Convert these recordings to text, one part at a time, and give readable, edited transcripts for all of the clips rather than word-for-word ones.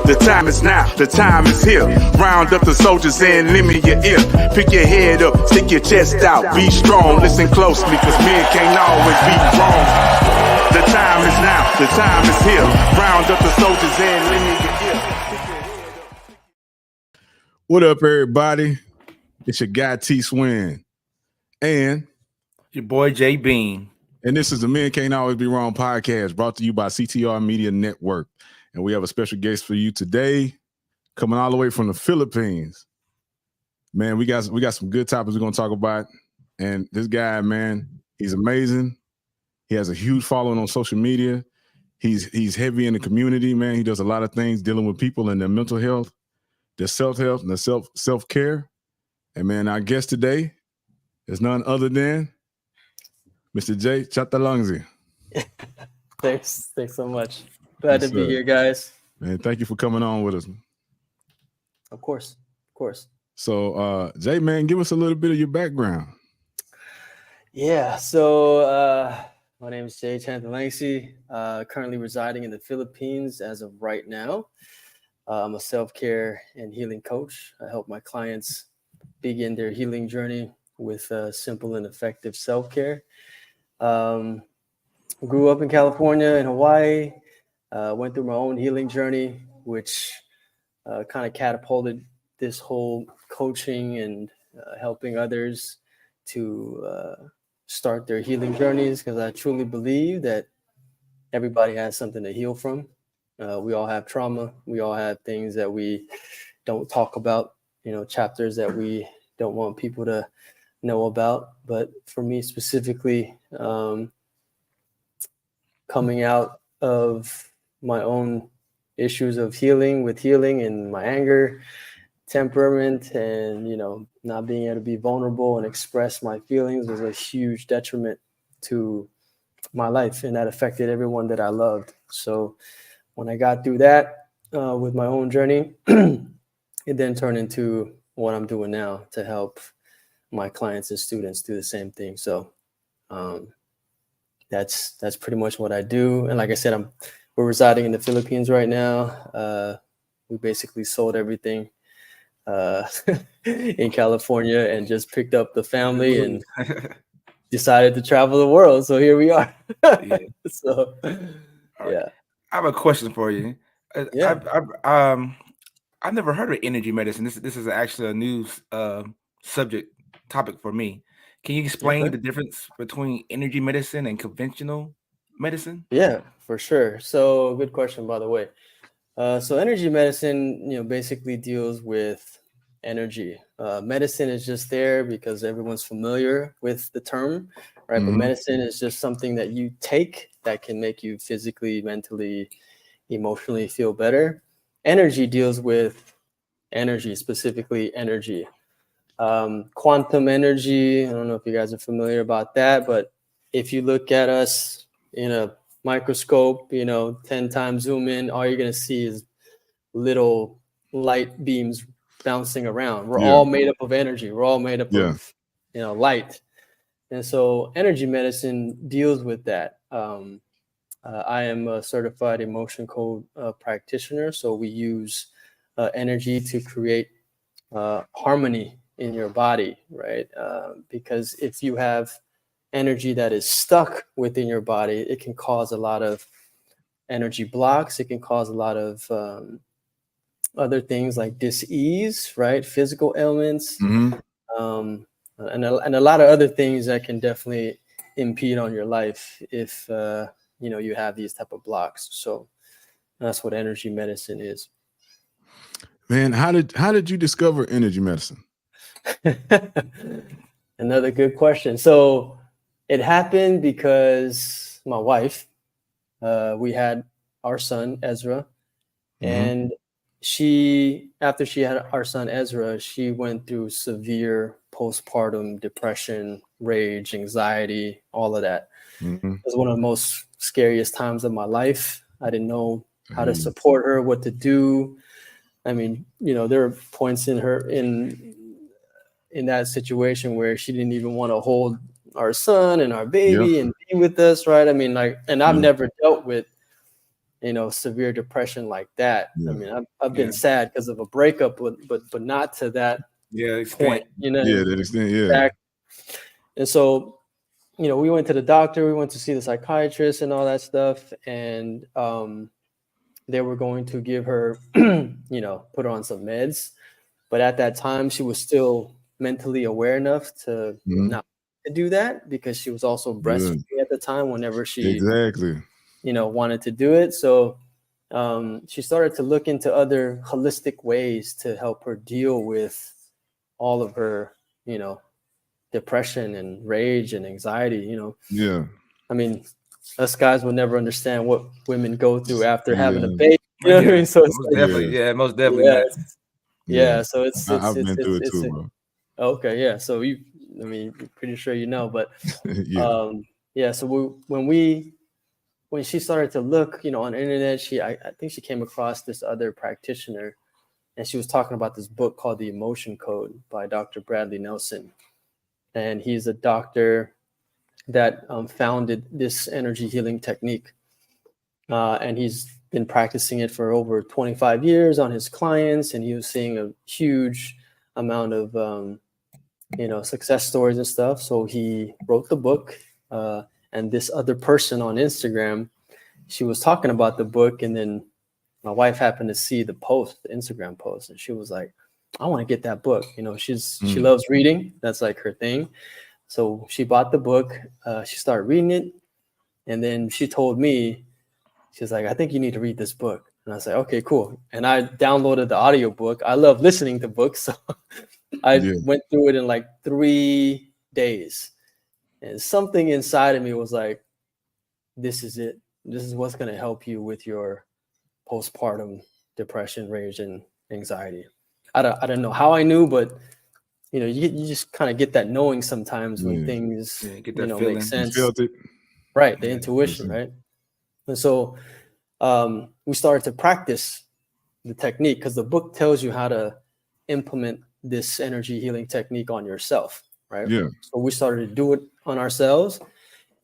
The time is now, the time is here. Round up the soldiers and lend me your ear. Pick your head up, stick your chest out, be strong. Listen closely, cause men can't always be wrong. The time is now, the time is here. Round up the soldiers and lend me your ear. What up, everybody? It's your guy T Swin and your boy Jay Bean. And this is the Men Can't Always Be Wrong podcast, brought to you by CTR Media Network. And we have a special guest for you today, coming all the way from the Philippines. Man, we got some good topics we're gonna talk about. And this guy, man, he's amazing. He has a huge following on social media. He's heavy in the community, man. He does a lot of things dealing with people and their mental health, their self-health, and their self-care. And man, our guest today is none other than Mr. Jay Chanthalangsy. Thanks so much. Glad to be here, guys. Man, thank you for coming on with us. Of course. So, Jay, man, give us a little bit of your background. Yeah, so my name is Jay Chanthalangsy, currently residing in the Philippines as of right now. I'm a self-care and healing coach. I help my clients begin their healing journey with simple and effective self-care. Grew up in California and Hawaii. Went through my own healing journey, which kind of catapulted this whole coaching and helping others to start their healing journeys, because I truly believe that everybody has something to heal from. We all have trauma. We all have things that we don't talk about, chapters that we don't want people to know about. But for me specifically, coming out of my own issues of healing and my anger, temperament, and not being able to be vulnerable and express my feelings was a huge detriment to my life, and that affected everyone that I loved. So when I got through that with my own journey, it then turned into what I'm doing now to help my clients and students do the same thing. So that's pretty much what I do. And like I said, we're residing in the Philippines right now. We basically sold everything in California and just picked up the family and decided to travel the world. So here we are. Yeah. So, right. Yeah. I have a question for you. Yeah. I've never heard of energy medicine. This is actually a new topic for me. Can you explain the difference between energy medicine and conventional medicine? Yeah, for sure. So good question, by the way. So energy medicine, basically deals with energy. Medicine is just there because everyone's familiar with the term, right? Mm-hmm. But medicine is just something that you take that can make you physically, mentally, emotionally feel better. Energy deals with energy, specifically energy. Quantum energy, I don't know if you guys are familiar about that, but if you look at us in a microscope, 10 times zoom in, all you're going to see is little light beams bouncing around. We're all made up of energy. We're all made up of, light. And so energy medicine deals with that. I am a certified emotion code practitioner. So we use energy to create harmony in your body, right? Because if you have energy that is stuck within your body, it can cause a lot of energy blocks. It can cause a lot of other things like dis-ease, right? Physical ailments, and a lot of other things that can definitely impede on your life if you have these type of blocks. So that's what energy medicine is. Man, how did you discover energy medicine? Another good question. So it happened because my wife, we had our son Ezra, and after she had our son Ezra, she went through severe postpartum depression, rage, anxiety, all of that. It was one of the most scariest times of my life. I didn't know how to support her, what to do. I mean, there were points in that situation where she didn't even want to hold our son and our baby and be with us, right? I mean, and I've never dealt with severe depression like that. Yeah. I mean, I've been sad because of a breakup, but not to that point, Yeah, that extent, yeah. Exactly. And so, we went to the doctor, we went to see the psychiatrist and all that stuff, and they were going to give her, put her on some meds. But at that time, she was still mentally aware enough to not to do that, because she was also breastfeeding at the time whenever she wanted to do it. So she started to look into other holistic ways to help her deal with all of her, depression and rage and anxiety, Yeah. I mean, us guys will never understand what women go through after having a baby. You know what I mean? So it's most definitely, most definitely not. Yeah, so it's I've been through it too, bro. Okay, yeah. So pretty sure but so when she started to look, on the internet, I think she came across this other practitioner, and she was talking about this book called The Emotion Code by Dr. Bradley Nelson. And he's a doctor that founded this energy healing technique. And he's been practicing it for over 25 years on his clients, and he was seeing a huge amount of success stories and stuff. So he wrote the book, and this other person on Instagram, she was talking about the book, and then my wife happened to see the Instagram post, and she was like, I want to get that book. She loves reading. That's like her thing. So she bought the book, she started reading it, and then she told me, she's like, I think you need to read this book. And I was like, okay, cool. And I downloaded the audiobook. I love listening to books. So I went through it in like 3 days. And something inside of me was like, this is it. This is what's going to help you with your postpartum depression, rage, and anxiety. I don't know how I knew, but you just kind of get that knowing sometimes when things get that feeling. make sense. You felt it. Right, the intuition, right? And so we started to practice the technique, because the book tells you how to implement this energy healing technique on yourself, right? Yeah. So we started to do it on ourselves,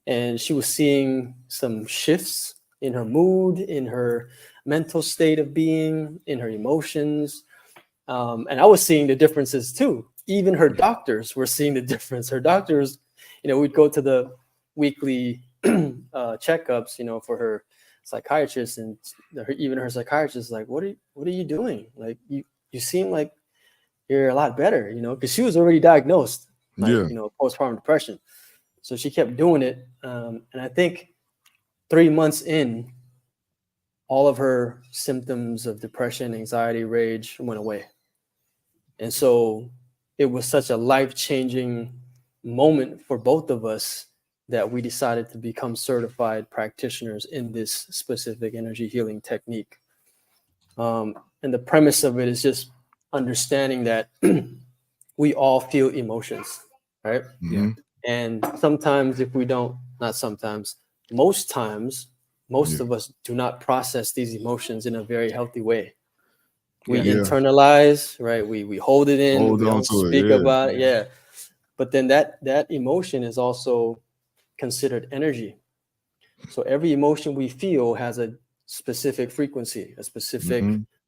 and she was seeing some shifts in her mood, in her mental state of being, in her emotions. And I was seeing the differences too. Even her doctors were seeing the difference. Her doctors, we'd go to the weekly checkups, for her psychiatrist, and even her psychiatrist is like, what are you doing? Like, you seem like you're a lot better, because she was already diagnosed, postpartum depression. So she kept doing it. And I think 3 months in, all of her symptoms of depression, anxiety, rage went away. And so it was such a life-changing moment for both of us that we decided to become certified practitioners in this specific energy healing technique. And the premise of it is just understanding that we all feel emotions, right? Mm-hmm. And sometimes if we don't, not sometimes, most times, most of us do not process these emotions in a very healthy way. We internalize, right? We hold it in, we don't speak about it. Yeah. But then that emotion is also considered energy. So every emotion we feel has a specific frequency, a specific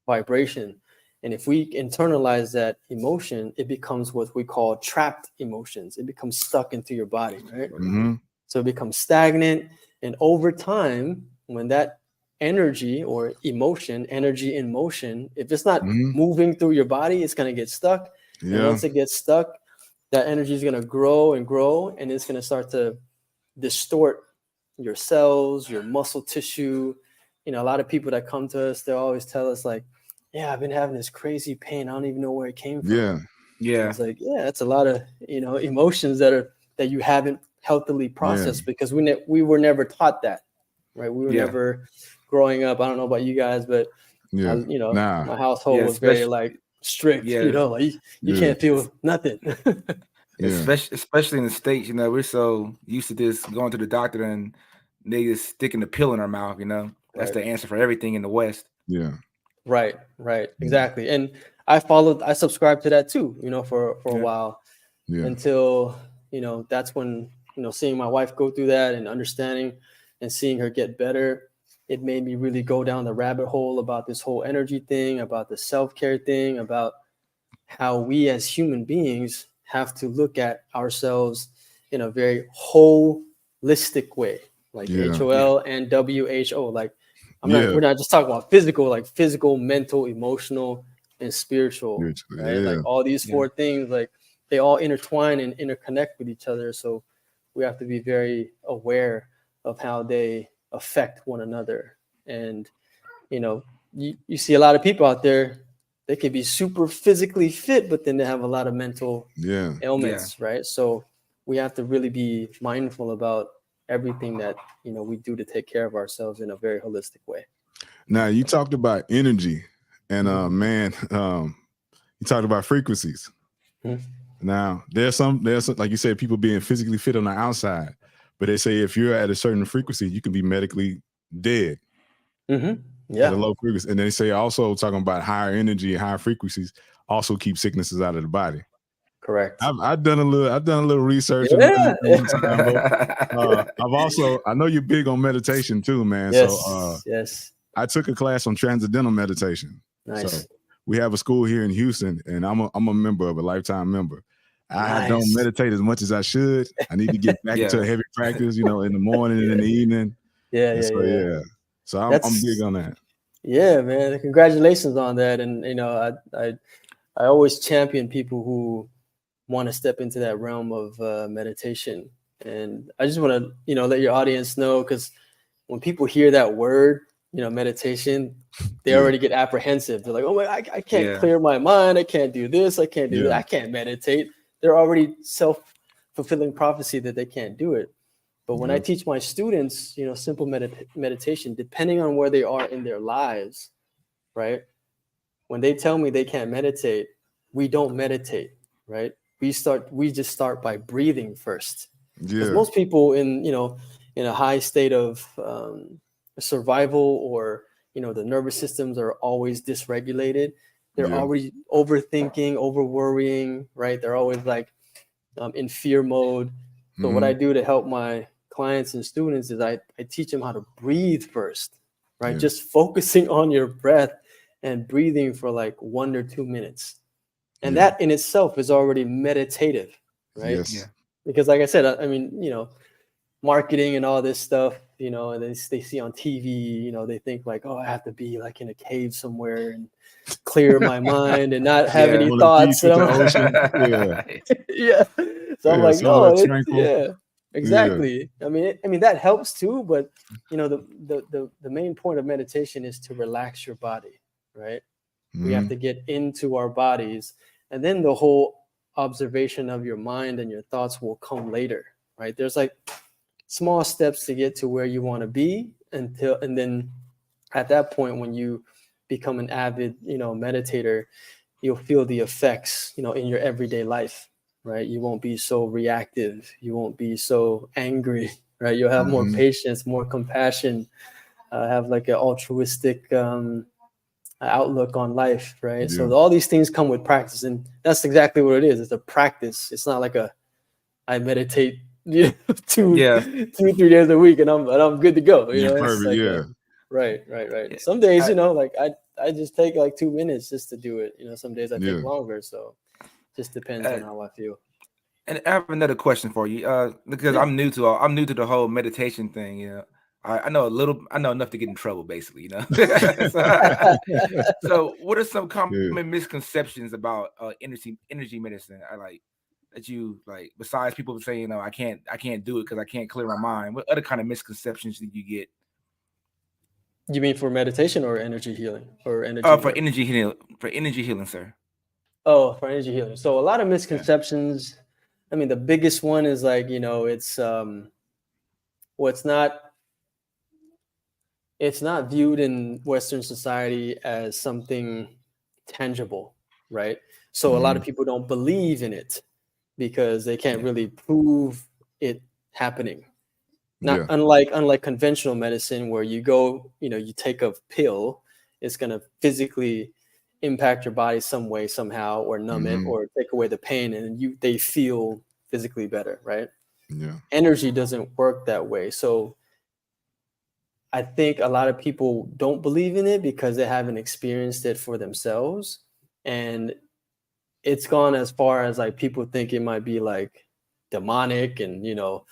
vibration. And if we internalize that emotion, it becomes what we call trapped emotions. It becomes stuck into your body, right? Mm-hmm. So it becomes stagnant. And over time, when that energy or emotion, energy in motion, if it's not moving through your body, it's going to get stuck. And once it gets stuck, that energy is going to grow and grow, and it's going to start to distort your cells, your muscle tissue. A lot of people that come to us, they'll always tell us like, I've been having this crazy pain. I don't even know where it came from. Yeah. It's like, that's a lot of, emotions that you haven't healthily processed because we were never taught that, right? We were never growing up. I don't know about you guys, but my household was very like strict, like you can't feel nothing. Especially in the States, we're so used to this going to the doctor and they just sticking the pill in our mouth, that's the answer for everything in the West. Right, exactly. And I subscribed to that too, for a while until, that's when, seeing my wife go through that and understanding and seeing her get better, it made me really go down the rabbit hole about this whole energy thing, about the self-care thing, about how we as human beings have to look at ourselves in a very holistic way, like HOL and WHO. Like we're not just talking about physical, like physical, mental, emotional, and spiritual, right? Like all these four things, like they all intertwine and interconnect with each other. So we have to be very aware of how they affect one another. And, you know, you see a lot of people out there, they can be super physically fit, but then they have a lot of mental ailments, right? So we have to really be mindful about everything that, you know, we do to take care of ourselves in a very holistic way. Now, you talked about energy, and you talked about frequencies. Now, there's some, like you said, people being physically fit on the outside, but they say if you're at a certain frequency, you can be medically dead. At a low frequency. And they say also talking about higher energy and higher frequencies also keep sicknesses out of the body. Correct. I've done a little research. Yeah. I've also, I know you're big on meditation too, man. Yes. So yes. I took a class on transcendental meditation. Nice. So we have a school here in Houston, and I'm a member of a lifetime member. I don't meditate as much as I should. I need to get back into a heavy practice, you know, in the morning and in the evening. So I'm big on that. Yeah, man. Congratulations on that. And, you know, I always champion people who want to step into that realm of meditation. And I just want to, you know, let your audience know, because when people hear that word, you know, meditation, they already get apprehensive. They're like, oh, I can't clear my mind. I can't do this. I can't do that. I can't meditate. They're already self-fulfilling prophecy that they can't do it. But when I teach my students, you know, simple meditation, depending on where they are in their lives, right? When they tell me they can't meditate, we don't meditate, right? We just start by breathing first. Because most people in a high state of survival, or, you know, the nervous systems are always dysregulated. They're already overthinking, over worrying, right? They're always like in fear mode. So what I do to help my clients and students is I teach them how to breathe first, right? Just focusing on your breath and breathing for like 1 or 2 minutes. And that in itself is already meditative, right? Because like I said, I mean, you know, marketing and all this stuff, you know, and they see on TV, you know, they think like, oh, I have to be like in a cave somewhere and clear my mind and not have any thoughts. So I'm like, no, exactly. I mean that helps too, but you know, the main point of meditation is to relax your body, right? We have to get into our bodies, and then the whole observation of your mind and your thoughts will come later, right? There's like small steps to get to where you want to be, and then at that point, when you become an avid, you know, meditator, you'll feel the effects, you know, in your everyday life, right? You won't be so reactive. You won't be so angry, right? You'll have more patience, more compassion, have like an altruistic outlook on life, right? So all these things come with practice, and that's exactly what it is. It's a practice. It's not like I meditate 2 3 days a week and I'm good to go. You know, it's like right. Some days, you know, like I just take like 2 minutes just to do it. You know, some days I take longer. So just depends on how I feel. And I have another question for you, because I'm new to the whole meditation thing. You know, I know enough to get in trouble, basically. You know, so what are some common misconceptions about energy medicine? That you like, besides people saying, you know, I can't do it because I can't clear my mind. What other kind of misconceptions did you get? You mean for meditation or energy healing or energy? For energy healing, sir. Oh, for energy healing. So a lot of misconceptions. I mean, the biggest one is like, you know, it's it's not viewed in Western society as something tangible, right? So a lot of people don't believe in it because they can't really prove it happening. Unlike conventional medicine, where you go, you know, you take a pill, it's going to physically impact your body some way, somehow, or numb it, or take away the pain, and they feel physically better, right? Energy doesn't work that way. So I think a lot of people don't believe in it because they haven't experienced it for themselves. And it's gone as far as like people think it might be like demonic and, you know,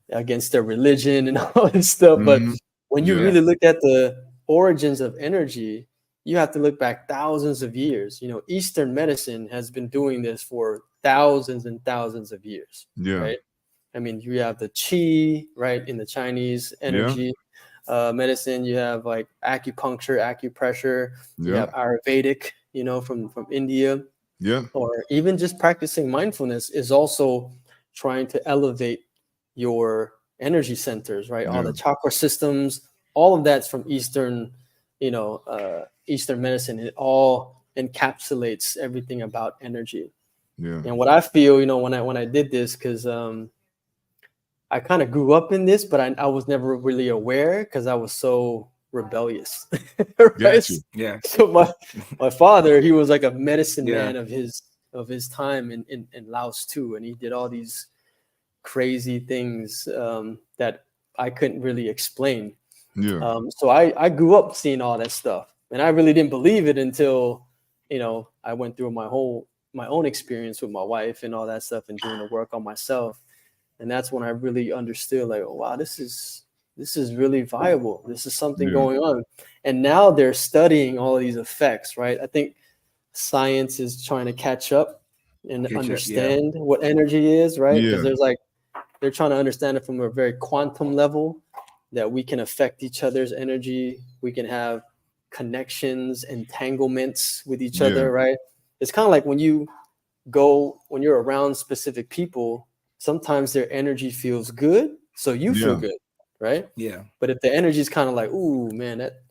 against their religion and all this stuff. But when you really look at the origins of energy, you have to look back thousands of years. You know, Eastern medicine has been doing this for thousands and thousands of years. Right. I mean, you have the qi, right, in the Chinese energy medicine. You have like acupuncture, acupressure. You have Ayurvedic, you know, from India. Or even just practicing mindfulness is also trying to elevate your energy centers, right? All the chakra systems, all of that's from Eastern, you know, Eastern medicine. It all encapsulates everything about energy. And what I feel, you know, when I did this, because I kind of grew up in this, but I was never really aware because I was so rebellious. Right? So my father, he was like a medicine man of his time in Laos too, and he did all these crazy things that I couldn't really explain. So I grew up seeing all that stuff, and I really didn't believe it until, you know, I went through my own experience with my wife and all that stuff and doing the work on myself. And that's when I really understood, like, oh, wow, this is really viable. This is something going on. And now they're studying all these effects, right? I think science is trying to catch up and understand what energy is, right? Because they're trying to understand it from a very quantum level, that we can affect each other's energy. We can have connections, entanglements with each other, right? It's kind of like when you're around specific people, sometimes their energy feels good, so you feel good, right? But if the energy is kind of like, ooh, man, that,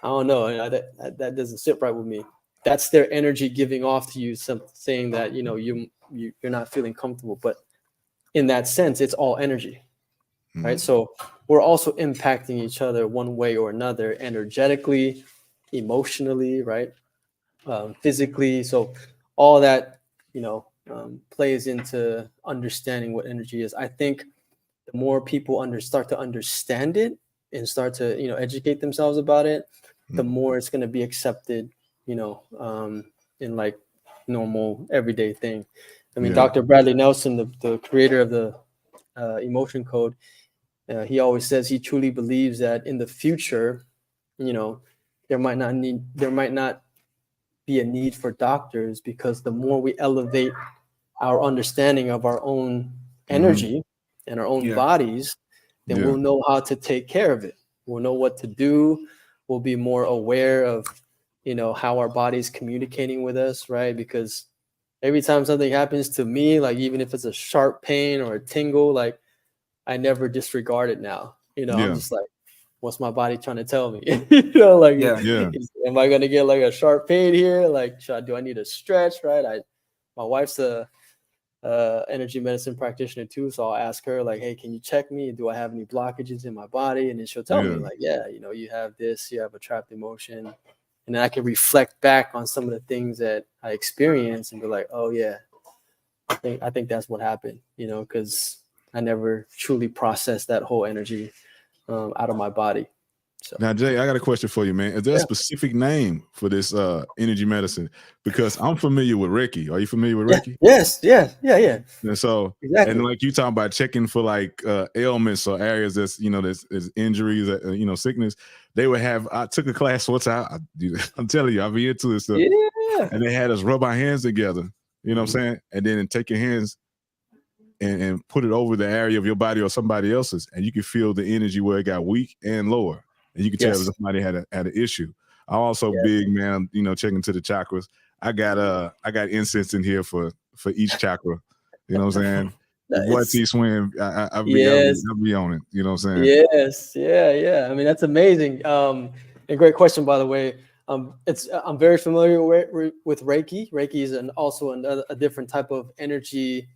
I don't know, that doesn't sit right with me. That's their energy giving off to you, saying that, you know, you're not feeling comfortable. But in that sense, it's all energy, right? So we're also impacting each other one way or another, energetically, emotionally, right? Physically. So all that, you know, plays into understanding what energy is. I think the more people start to understand it and start to, you know, educate themselves about it, the more it's going to be accepted, you know, in like normal everyday thing. I mean, Dr. Bradley Nelson, the creator of the emotion code, he always says he truly believes that in the future, you know, there might not be a need for doctors, because the more we elevate our understanding of our own energy and our own bodies, then we'll know how to take care of it. We'll know what to do. We'll be more aware of, you know, how our body's communicating with us, right? Because every time something happens to me, like even if it's a sharp pain or a tingle, like I never disregard it now. You know, I'm just like, what's my body trying to tell me? You know, like, am I gonna get like a sharp pain here? Like, do I need a stretch? Right? My wife's a energy medicine practitioner too, so I'll ask her like, hey, can you check me? Do I have any blockages in my body? And then she'll tell me like, yeah, you know, you have this, you have a trapped emotion. And then I can reflect back on some of the things that I experienced and be like, oh yeah, I think that's what happened, you know, because I never truly processed that whole energy out of my body. So now, Jay, I got a question for you, man. Is there a specific name for this energy medicine? Because I'm familiar with Reiki. Are you familiar with Reiki? Yes. Yeah. And so, and like you talking about checking for like ailments or areas that's, you know, there's injuries, you know, sickness. They would have. I took a class once. I'm telling you, I'll be into this stuff. Yeah. And they had us rub our hands together. You know what I'm saying? And then take your hands and put it over the area of your body or somebody else's, and you can feel the energy where it got weak and lower. And you can tell if somebody had an issue. I'm also big, man, you know, checking to the chakras. I got incense in here for each chakra. You know what I'm saying? The boy T Swim, I'll be on it. You know what I'm saying? Yes. Yeah. I mean, that's amazing. And great question, by the way. I'm very familiar with Reiki. Reiki is also a different type of energy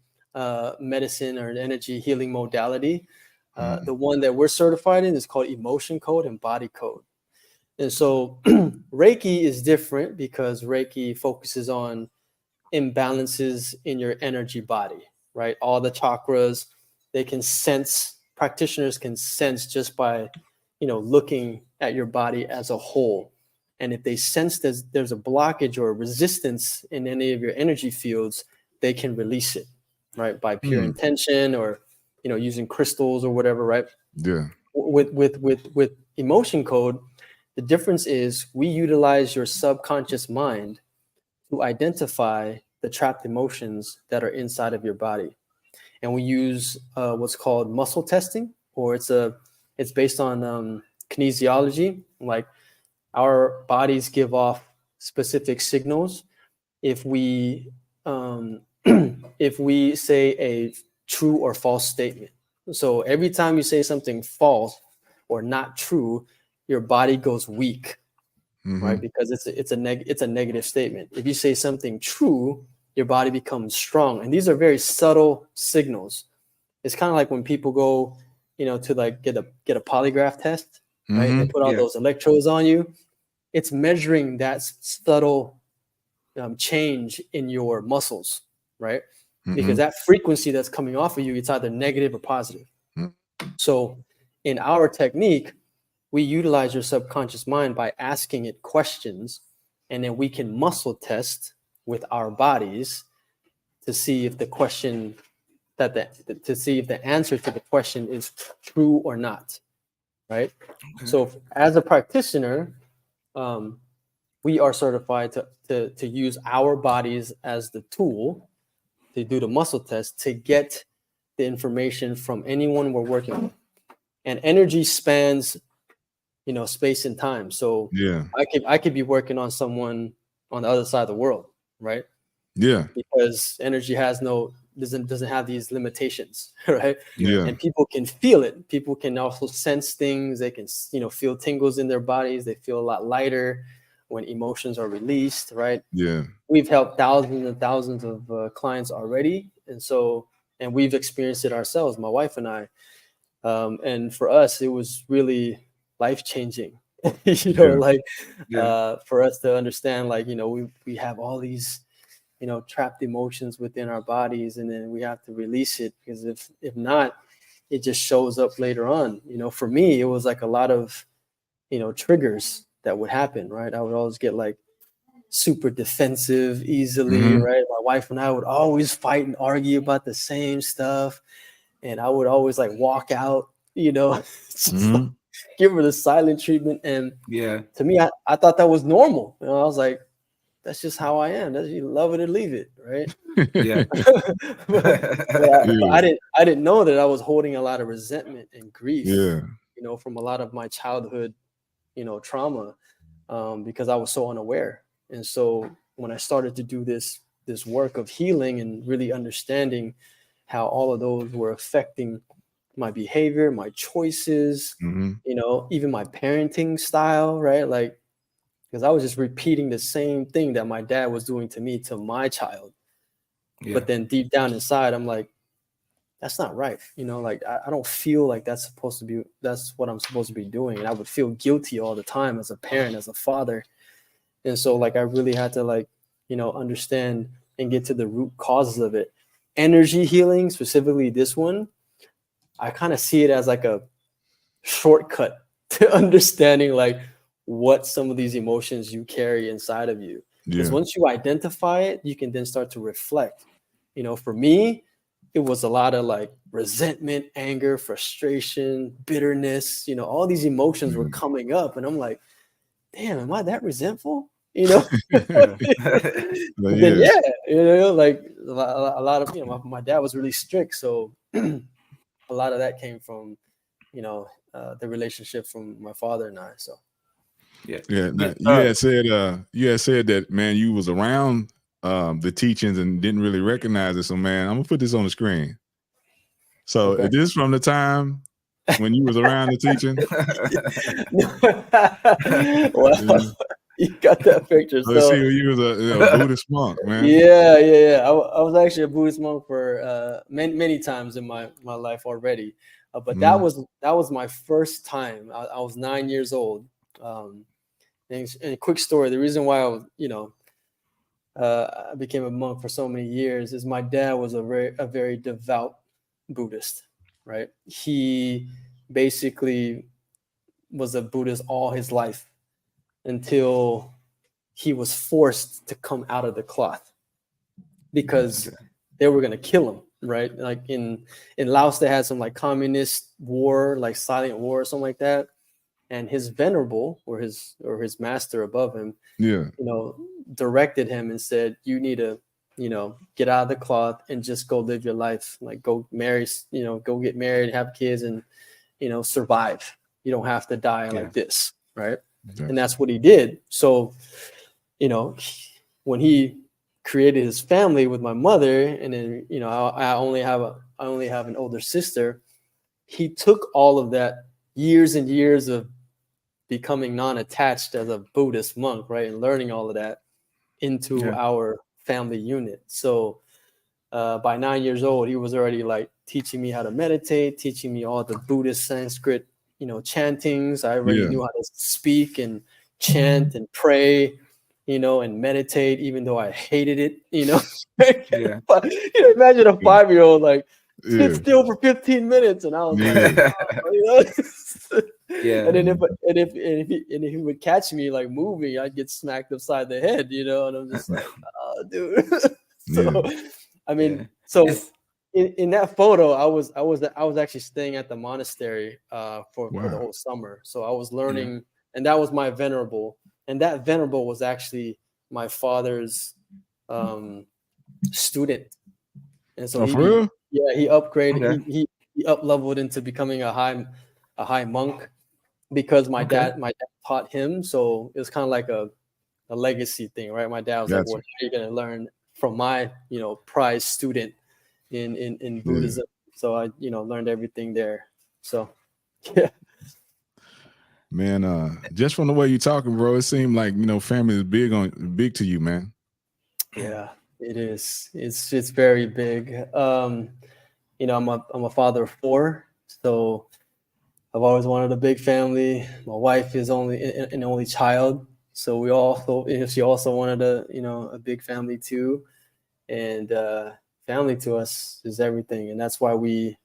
medicine or an energy healing modality. The one that we're certified in is called emotion code and body code. And so Reiki is different because Reiki focuses on imbalances in your energy body, right? All the chakras, they can sense, practitioners can sense just by looking at your body as a whole. And if they sense there's a blockage or a resistance in any of your energy fields, they can release it, right? By pure intention, or, using crystals or whatever, right? Yeah. With emotion code, the difference is we utilize your subconscious mind to identify the trapped emotions that are inside of your body. And we use what's called muscle testing, or it's based on kinesiology. Like, our bodies give off specific signals if we if we say a true or false statement. So every time you say something false or not true, your body goes weak, right? Because it's a negative statement. If you say something true, your body becomes strong. And these are very subtle signals. It's kind of like when people go, to like get a polygraph test, right? And they put all those electrodes on you. It's measuring that subtle change in your muscles, right? Because that frequency that's coming off of you, it's either negative or positive. So in our technique, we utilize your subconscious mind by asking it questions, and then we can muscle test with our bodies to see if the question to see if the answer to the question is true or not, right? So as a practitioner, we are certified to use our bodies as the tool to do the muscle test to get the information from anyone we're working with. And energy spans, space and time. So Yeah. I could be working on someone on the other side of the world, right? Yeah. Because energy doesn't have these limitations, right? Yeah. And people can feel it. People can also sense things. They can, feel tingles in their bodies. They feel a lot lighter when emotions are released, right? Yeah. We've helped thousands and thousands of clients already. And we've experienced it ourselves, my wife and I. And for us, it was really life-changing, for us to understand, we have all these, trapped emotions within our bodies, and then we have to release it, because if not, it just shows up later on. For me, it was like a lot of, triggers that would happen, right? I would always get like super defensive easily, right? My wife and I would always fight and argue about the same stuff. And I would always like walk out, just like, give her the silent treatment. And to me, I thought that was normal. I was like, that's just how I am. You love it or leave it, right? but I didn't know that I was holding a lot of resentment and grief, from a lot of my childhood, trauma, because I was so unaware. And so when I started to do this work of healing and really understanding how all of those were affecting my behavior, my choices, even my parenting style, right? Like, because I was just repeating the same thing that my dad was doing to me, to my child. But then deep down inside, I'm like, that's not right. Like, I don't feel like that's what I'm supposed to be doing. And I would feel guilty all the time as a parent, as a father. And so like, I really had to understand and get to the root causes of it. Energy healing, specifically this one, I kind of see it as like a shortcut to understanding like what some of these emotions you carry inside of you. Because once you identify it, you can then start to reflect. For me, it was a lot of like resentment, anger, frustration, bitterness, all these emotions were coming up. And I'm like, damn, am I that resentful? Like a lot of, my dad was really strict. So a lot of that came from, the relationship from my father and I. So. You had said that, man, you was around the teachings and didn't really recognize it. So, man, I'm gonna put this on the screen. So, is this from the time when you was around the teaching? Wow, you got that picture. Let's see, you was a Buddhist monk, man. Yeah. I was actually a Buddhist monk for many times in my life already. But that was my first time. I was 9 years old. And a quick story, the reason why I was, I became a monk for so many years is my dad was a very devout Buddhist, right? He basically was a Buddhist all his life until he was forced to come out of the cloth because they were going to kill him, right? Like in Laos, they had some like communist war, like silent war or something like that. And his venerable or his master above him, directed him and said, you need to, get out of the cloth and just go live your life. Like go marry, go get married, have kids and, survive. You don't have to die like this. Right. Yeah. And that's what he did. So, when he created his family with my mother, and then, I only have an older sister, he took all of that years and years of becoming non-attached as a Buddhist monk, right, and learning all of that into our family unit. So by 9 years old, he was already like teaching me how to meditate, teaching me all the Buddhist Sanskrit, chantings. I already knew how to speak and chant and pray, and meditate, even though I hated it, But, imagine a 5-year-old like sit still for 15 minutes, and I was like, and then if he would catch me like moving, I'd get smacked upside the head, and I'm just like, oh, dude. So, I mean, in that photo, I was actually staying at the monastery for the whole summer. So I was learning, and that was my venerable, and that venerable was actually my father's student, and so he upgraded, he up leveled into becoming a high monk because my dad taught him. So it was kind of like a legacy thing, right? My dad was like, well, you're gonna learn from my prize student in Buddhism. So I learned everything there. So man, just from the way you're talking, bro, it seemed like family is big to you, man. Yeah, it is. It's very big. I'm a father of 4, so I've always wanted a big family. My wife is an only child, so she also wanted a big family too. And family to us is everything, and that's why we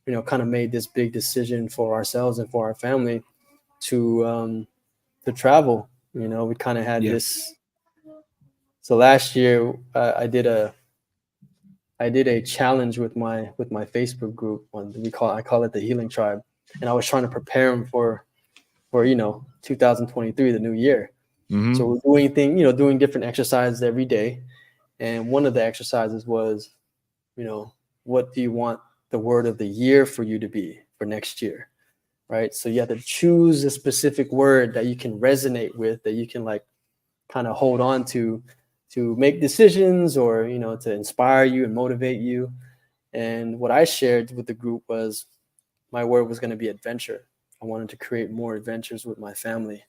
kind of made this big decision for ourselves and for our family to travel. We kind of had this. So last year I did a challenge with my Facebook group. I call it the Healing Tribe, and I was trying to prepare them for 2023, the new year. Mm-hmm. So we're doing different exercises every day. And one of the exercises was, what do you want the word of the year for you to be for next year? Right. So you have to choose a specific word that you can resonate with, that you can like kind of hold on to make decisions or, to inspire you and motivate you. And what I shared with the group was my word was going to be adventure. I wanted to create more adventures with my family.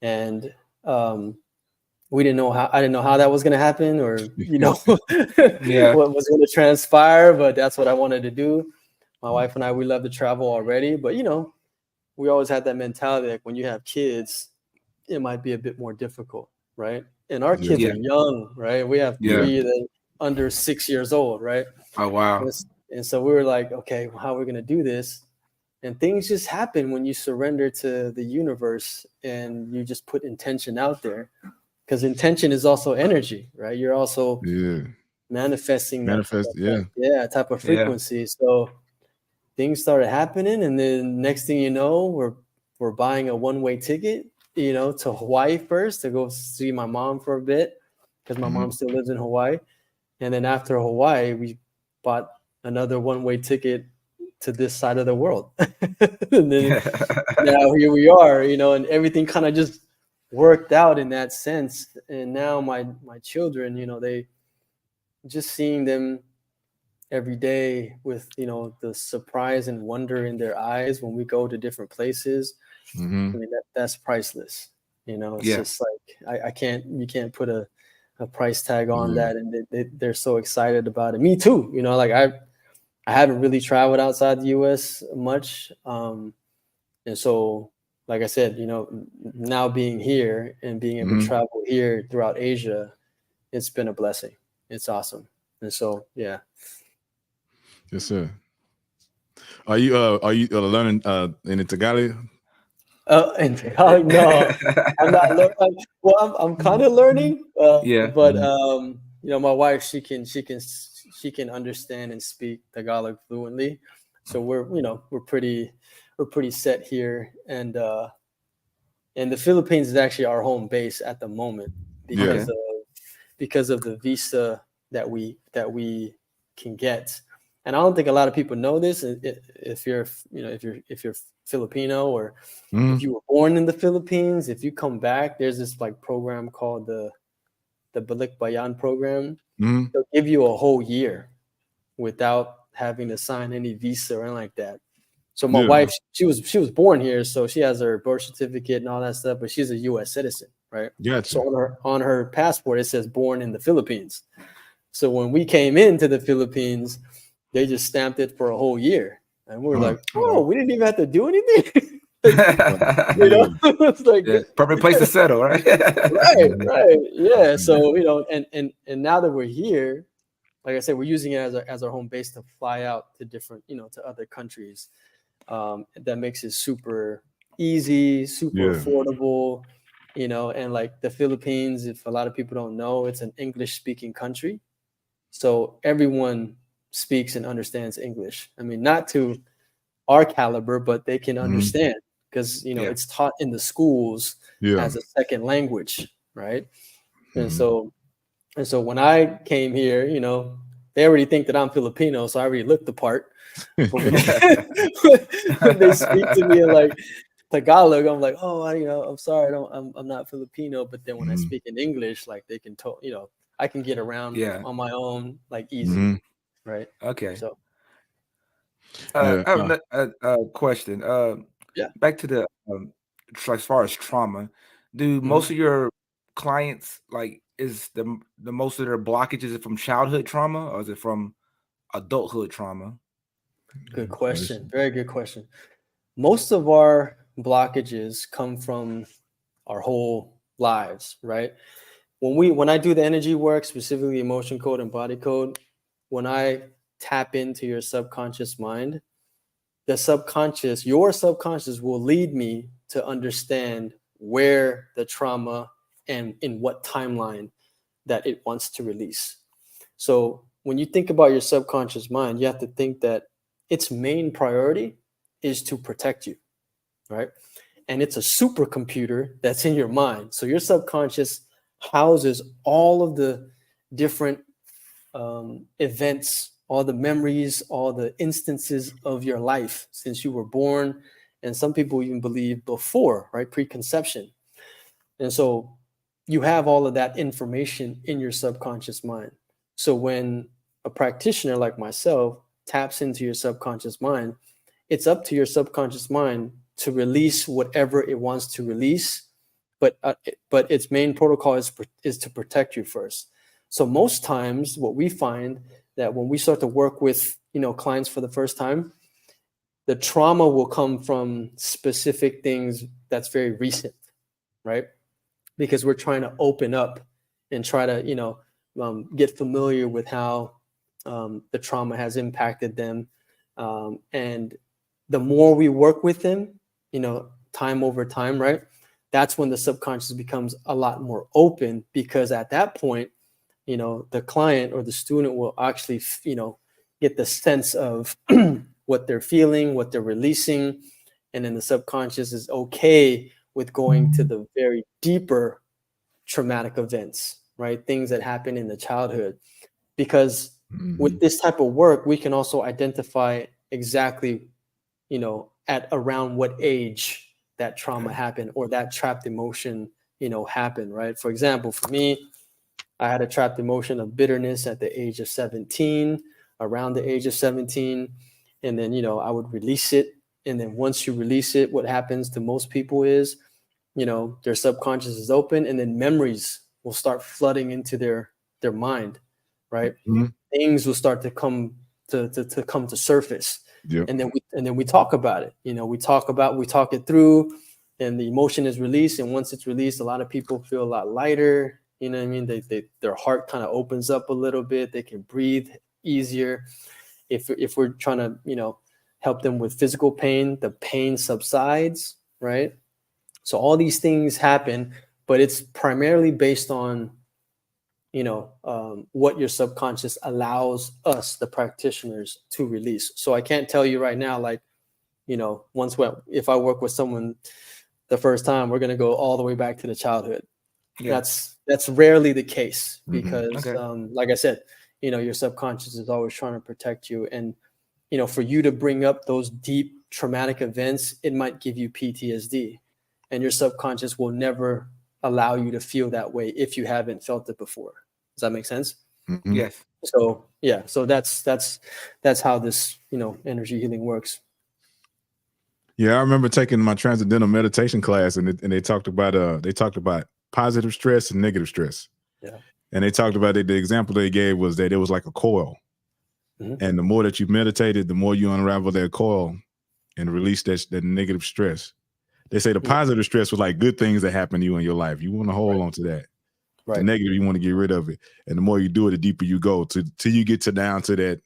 And I didn't know how that was going to happen or, what was going to transpire, but that's what I wanted to do. My wife and I, we love to travel already, but, we always had that mentality, like when you have kids, it might be a bit more difficult, right? And our kids are young, right? We have 3 that are under 6 years old, right? Oh, wow. And so we were like, okay, well, how are we going to do this? And things just happen when you surrender to the universe and you just put intention out there. Because intention is also energy, right? You're also manifesting that type of frequency. Yeah. So things started happening, and then next thing you know, we're buying a one-way ticket, to Hawaii first to go see my mom for a bit, because my mom still lives in Hawaii. And then after Hawaii, we bought another one-way ticket to this side of the world. And then now here we are, and everything kind of just worked out in that sense. And now my children, they just seeing them every day with the surprise and wonder in their eyes when we go to different places. I mean, that's priceless. It's just like you can't put a price tag on that, and they're so excited about it. Me too. Like I haven't really traveled outside the US much, and so like I said, now being here and being able to travel here throughout Asia, it's been a blessing. It's awesome. And so, yeah. Yes, sir. Are you learning in Tagalog? In Tagalog, no, I'm not. Well, I'm kind of learning. Yeah. But my wife, she can understand and speak Tagalog fluently. So we're pretty set here, and the Philippines is actually our home base at the moment because of the visa that we can get. And I don't think a lot of people know this. If you're Filipino, or if you were born in the Philippines, if you come back, there's this like program called the Balik Bayan program. They'll give you a whole year without having to sign any visa or anything like that. So my wife, she was born here, so she has her birth certificate and all that stuff, but she's a U.S. citizen, right? Gotcha. So on her passport it says born in the Philippines. So when we came into the Philippines, they just stamped it for a whole year, and we're like, "Oh, we didn't even have to do anything." It's like perfect place to settle, right? right, yeah. So and now that we're here, like I said, we're using it as our home base to fly out to different, to other countries. That makes it super easy, super affordable, and like the Philippines, if a lot of people don't know, it's an English speaking country. So everyone speaks and understands English. I mean, not to our caliber, but they can understand because, it's taught in the schools as a second language. Right. And so when I came here, they already think that I'm Filipino. So I already looked the part. But when they speak to me in like Tagalog, I'm like, oh, I'm sorry, I'm not Filipino. But then when I speak in English, like they can I can get around on my own, like easy, right? Okay. So, I have a question. Back to the as far as trauma, do most of your clients like is the most of their blockages from childhood trauma, or is it from adulthood trauma? Good question. Very good question. Most of our blockages come from our whole lives, right? When I do the energy work, specifically emotion code and body code, when I tap into your subconscious mind, your subconscious will lead me to understand where the trauma and in what timeline that it wants to release. So when you think about your subconscious mind, you have to think that its main priority is to protect you, right? And it's a supercomputer that's in your mind. So your subconscious houses all of the different events, all the memories, all the instances of your life since you were born, and some people even believe before, right? Preconception. And so you have all of that information in your subconscious mind. So when a practitioner like myself taps into your subconscious mind, it's up to your subconscious mind to release whatever it wants to release, but its main protocol is to protect you first. So most times what we find that when we start to work with clients for the first time, the trauma will come from specific things that's very recent, right? Because we're trying to open up and try to get familiar with how the trauma has impacted them, and the more we work with them, time over time, right? That's when the subconscious becomes a lot more open, because at that point, the client or the student will actually, get the sense of what they're feeling, what they're releasing. And then the subconscious is okay with going to the very deeper traumatic events, right? Things that happen in the childhood. Because with this type of work, we can also identify exactly, at around what age that trauma happened or that trapped emotion, happened, right? For example, for me, I had a trapped emotion of bitterness at the age of 17, around the age of 17. And then, I would release it. And then once you release it, what happens to most people is, their subconscious is open, and then memories will start flooding into their mind, right? Things will start to come to surface. And then we talk about it. We talk it through, and the emotion is released. And once it's released, a lot of people feel a lot lighter. You know what I mean? Their heart kind of opens up a little bit. They can breathe easier. If we're trying to, help them with physical pain, the pain subsides, right? So all these things happen, but it's primarily based on, what your subconscious allows us, the practitioners, to release. So I can't tell you right now, like, if I work with someone the first time, we're going to go all the way back to the childhood. Yeah. That's rarely the case because, like I said, your subconscious is always trying to protect you. And, for you to bring up those deep traumatic events, it might give you PTSD, and your subconscious will never allow you to feel that way if you haven't felt it before. Does that make sense? Mm-hmm. Yes. So yeah, so that's how this energy healing works. Yeah, I remember taking my transcendental meditation class, and they talked about positive stress and negative stress. Yeah, and they talked about it. The example they gave was that it was like a coil, and the more that you meditated, the more you unravel that coil and release that negative stress. They say the positive stress was like good things that happen to you in your life. You want to hold on to that. The negative, you want to get rid of it. And the more you do it, the deeper you go till you get down to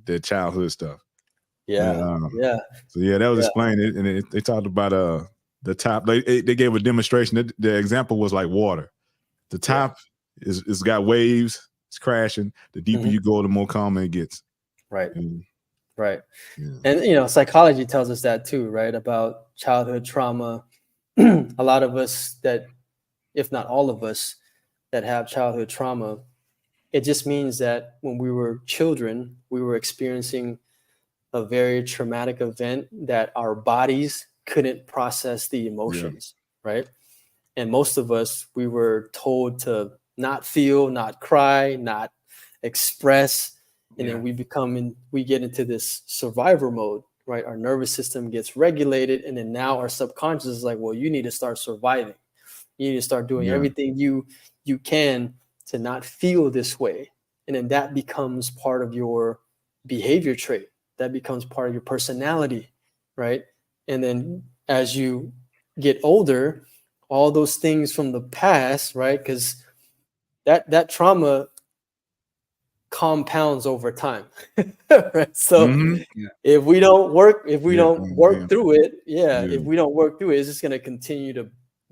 that childhood stuff. Yeah. So that was explained. And they talked about the top. They gave a demonstration. The example was like water. The top is got waves. It's crashing. The deeper you go, the more calm it gets. Right. Right. Yeah. And psychology tells us that too, right? About childhood trauma. A lot of us that, if not all of us, that have childhood trauma, it just means that when we were children, we were experiencing a very traumatic event that our bodies couldn't process the emotions, right? And most of us, we were told to not feel, not cry, not express. And then we get into this survivor mode, right? Our nervous system gets regulated. And then now our subconscious is like, well, you need to start surviving. You need to start doing everything you can to not feel this way. And then that becomes part of your behavior trait. That becomes part of your personality, right? And then as you get older, all those things from the past, right? Because that trauma compounds over time, right? So if we don't work through it, if we don't work through it, it's just going to continue to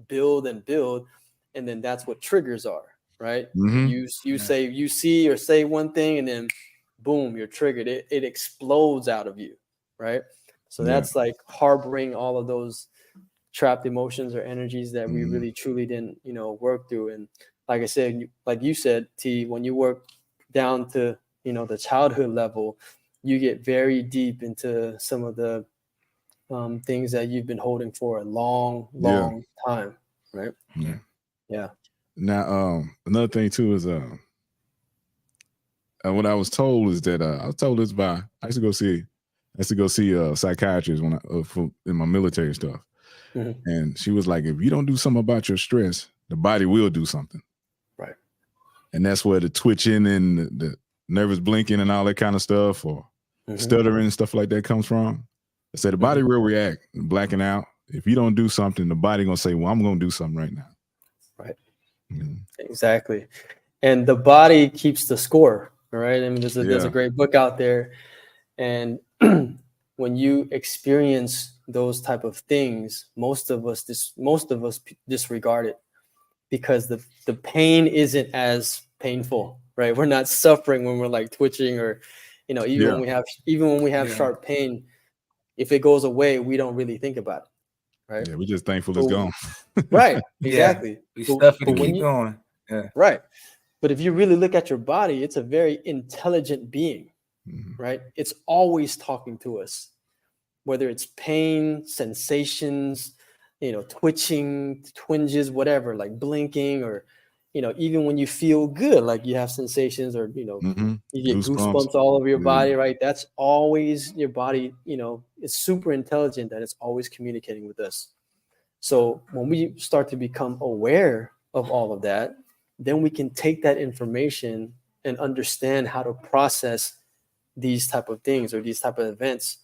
build and build, and then that's what triggers are, right? You see or say one thing, and then boom, you're triggered. It explodes out of you, right? So that's like harboring all of those trapped emotions or energies that we really truly didn't work through. And like I said, like you said, T, when you work down to the childhood level, you get very deep into some of the things that you've been holding for a long time, right? Now another thing too is what I was told is that I was told this by I used to go see a psychiatrist when in my military stuff, and she was like, if you don't do something about your stress, the body will do something. Right. And that's where the twitching and the nervous blinking and all that kind of stuff, or stuttering and stuff like that comes from. I said the body will react, blacking out. If you don't do something, the body gonna say, well, I'm gonna do something right now. Right. Exactly. And the body keeps the score, right? I mean, there's a great book out there. And when you experience those type of things, most of us disregard it because the pain isn't as painful, right? We're not suffering when we're like twitching or, even when we have sharp pain, if it goes away, we don't really think about it, right? Yeah, we're just thankful it's gone. Right, exactly. We stuff it and keep going. Yeah. Right. But if you really look at your body, it's a very intelligent being, right? It's always talking to us, whether it's pain, sensations, twitching, twinges, whatever, like blinking, or, even when you feel good, like you have sensations or, you get goosebumps all over your body, right? That's always your body, it's super intelligent that it's always communicating with us. So when we start to become aware of all of that, then we can take that information and understand how to process these type of things or these type of events.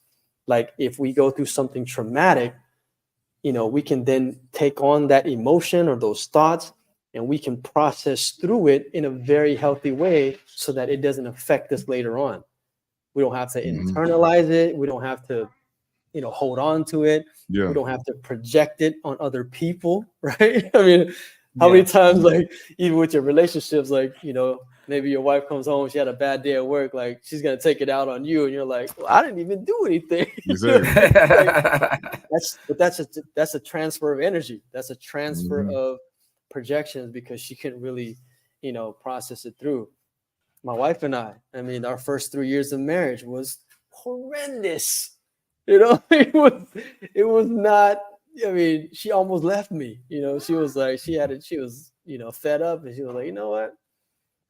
Like if we go through something traumatic, we can then take on that emotion or those thoughts, and we can process through it in a very healthy way so that it doesn't affect us later on. We don't have to internalize it. We don't have to, hold on to it. Yeah. We don't have to project it on other people, right? I mean, how many times, like, even with your relationships, like, maybe your wife comes home, she had a bad day at work, like, she's going to take it out on you. And you're like, well, I didn't even do anything. Exactly. That's a transfer of energy. That's a transfer of projections, because she couldn't really, process it through. My wife and I mean, our first 3 years of marriage was horrendous. It was not, I mean, she almost left me. She was like, she was, fed up, and she was like, you know what?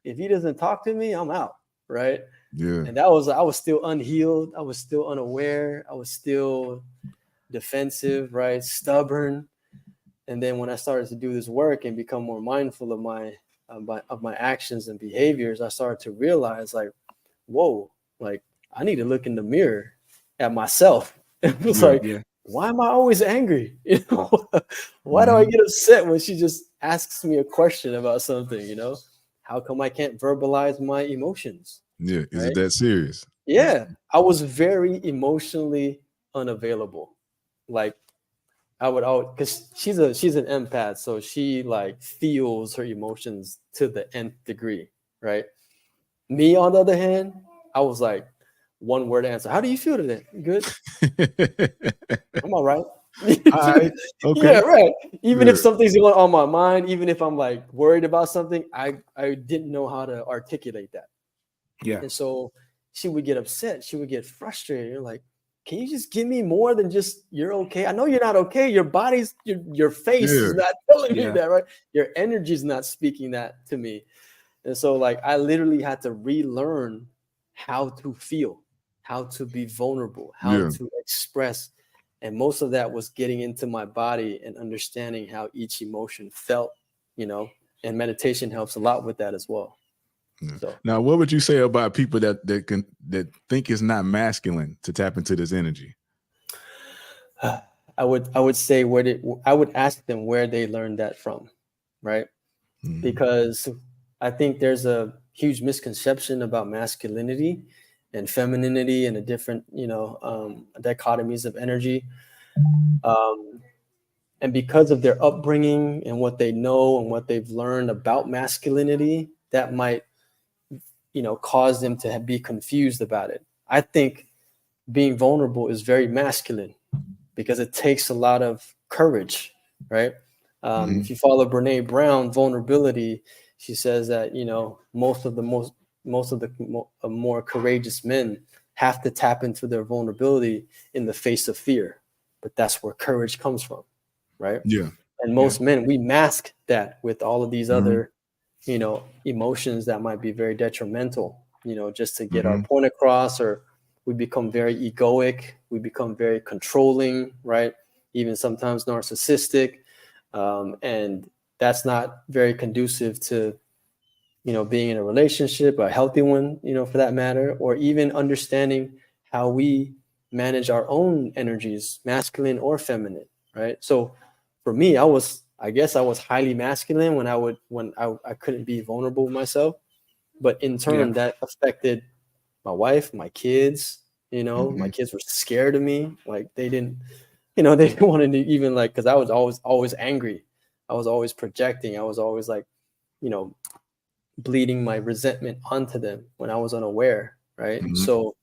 If he doesn't talk to me, I'm out. Right. Yeah. And I was still unhealed. I was still unaware. I was still defensive, right? Stubborn. And then when I started to do this work and become more mindful of my actions and behaviors, I started to realize, like, whoa, like, I need to look in the mirror at myself. It was why am I always angry? Why do I get upset when she just asks me a question about something? How come I can't verbalize my emotions? Yeah. Is it that serious? Yeah. I was very emotionally unavailable. Like, because she's an empath, so she, like, feels her emotions to the nth degree, right? Me, on the other hand, I was like, one word answer. How do you feel today? Good. I'm all right. All right. Okay. Yeah, right. Even if something's going on my mind, even if I'm, like, worried about something, I didn't know how to articulate that. Yeah. And so she would get upset. She would get frustrated. You're like, can you just give me more than just you're okay? I know you're not okay. Your body's, your face is not telling me that, right? Your energy is not speaking that to me. And so, like, I literally had to relearn how to feel, how to be vulnerable, how to express. And most of that was getting into my body and understanding how each emotion felt, and meditation helps a lot with that as well. Yeah. So, now, what would you say about people that think it's not masculine to tap into this energy? I would say I would ask them where they learned that from, right? Because I think there's a huge misconception about masculinity and femininity and the different, dichotomies of energy. And because of their upbringing and what they know and what they've learned about masculinity, that might, cause them to be confused about it. I think being vulnerable is very masculine because it takes a lot of courage, right? If you follow Brene Brown, vulnerability, she says that, most of the more courageous men have to tap into their vulnerability in the face of fear, but that's where courage comes from, right? Yeah. And most men, we mask that with all of these other, emotions that might be very detrimental, just to get our point across, or we become very egoic, we become very controlling, right? Even sometimes narcissistic. And that's not very conducive to, being in a relationship, a healthy one, for that matter, or even understanding how we manage our own energies, masculine or feminine, right? So for me, I guess I was highly masculine when I couldn't be vulnerable with myself, but in turn that affected my wife, my kids. My kids were scared of me. Like, they didn't want to even, like, because I was always angry. I was always projecting. I was always, like, bleeding my resentment onto them when I was unaware, right? So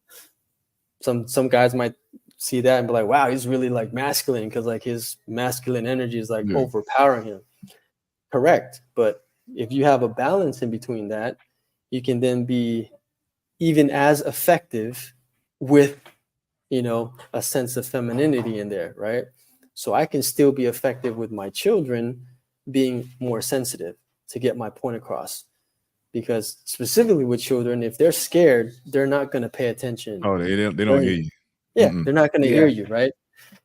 some guys might see that and be like, wow, he's really, like, masculine, because, like, his masculine energy is, like, overpowering him. Correct. But if you have a balance in between that, you can then be even as effective with, a sense of femininity in there, right? So I can still be effective with my children being more sensitive to get my point across. Because specifically with children, if they're scared, they're not going to pay attention. Oh, they don't hear you. Yeah, they're not going to hear you, right?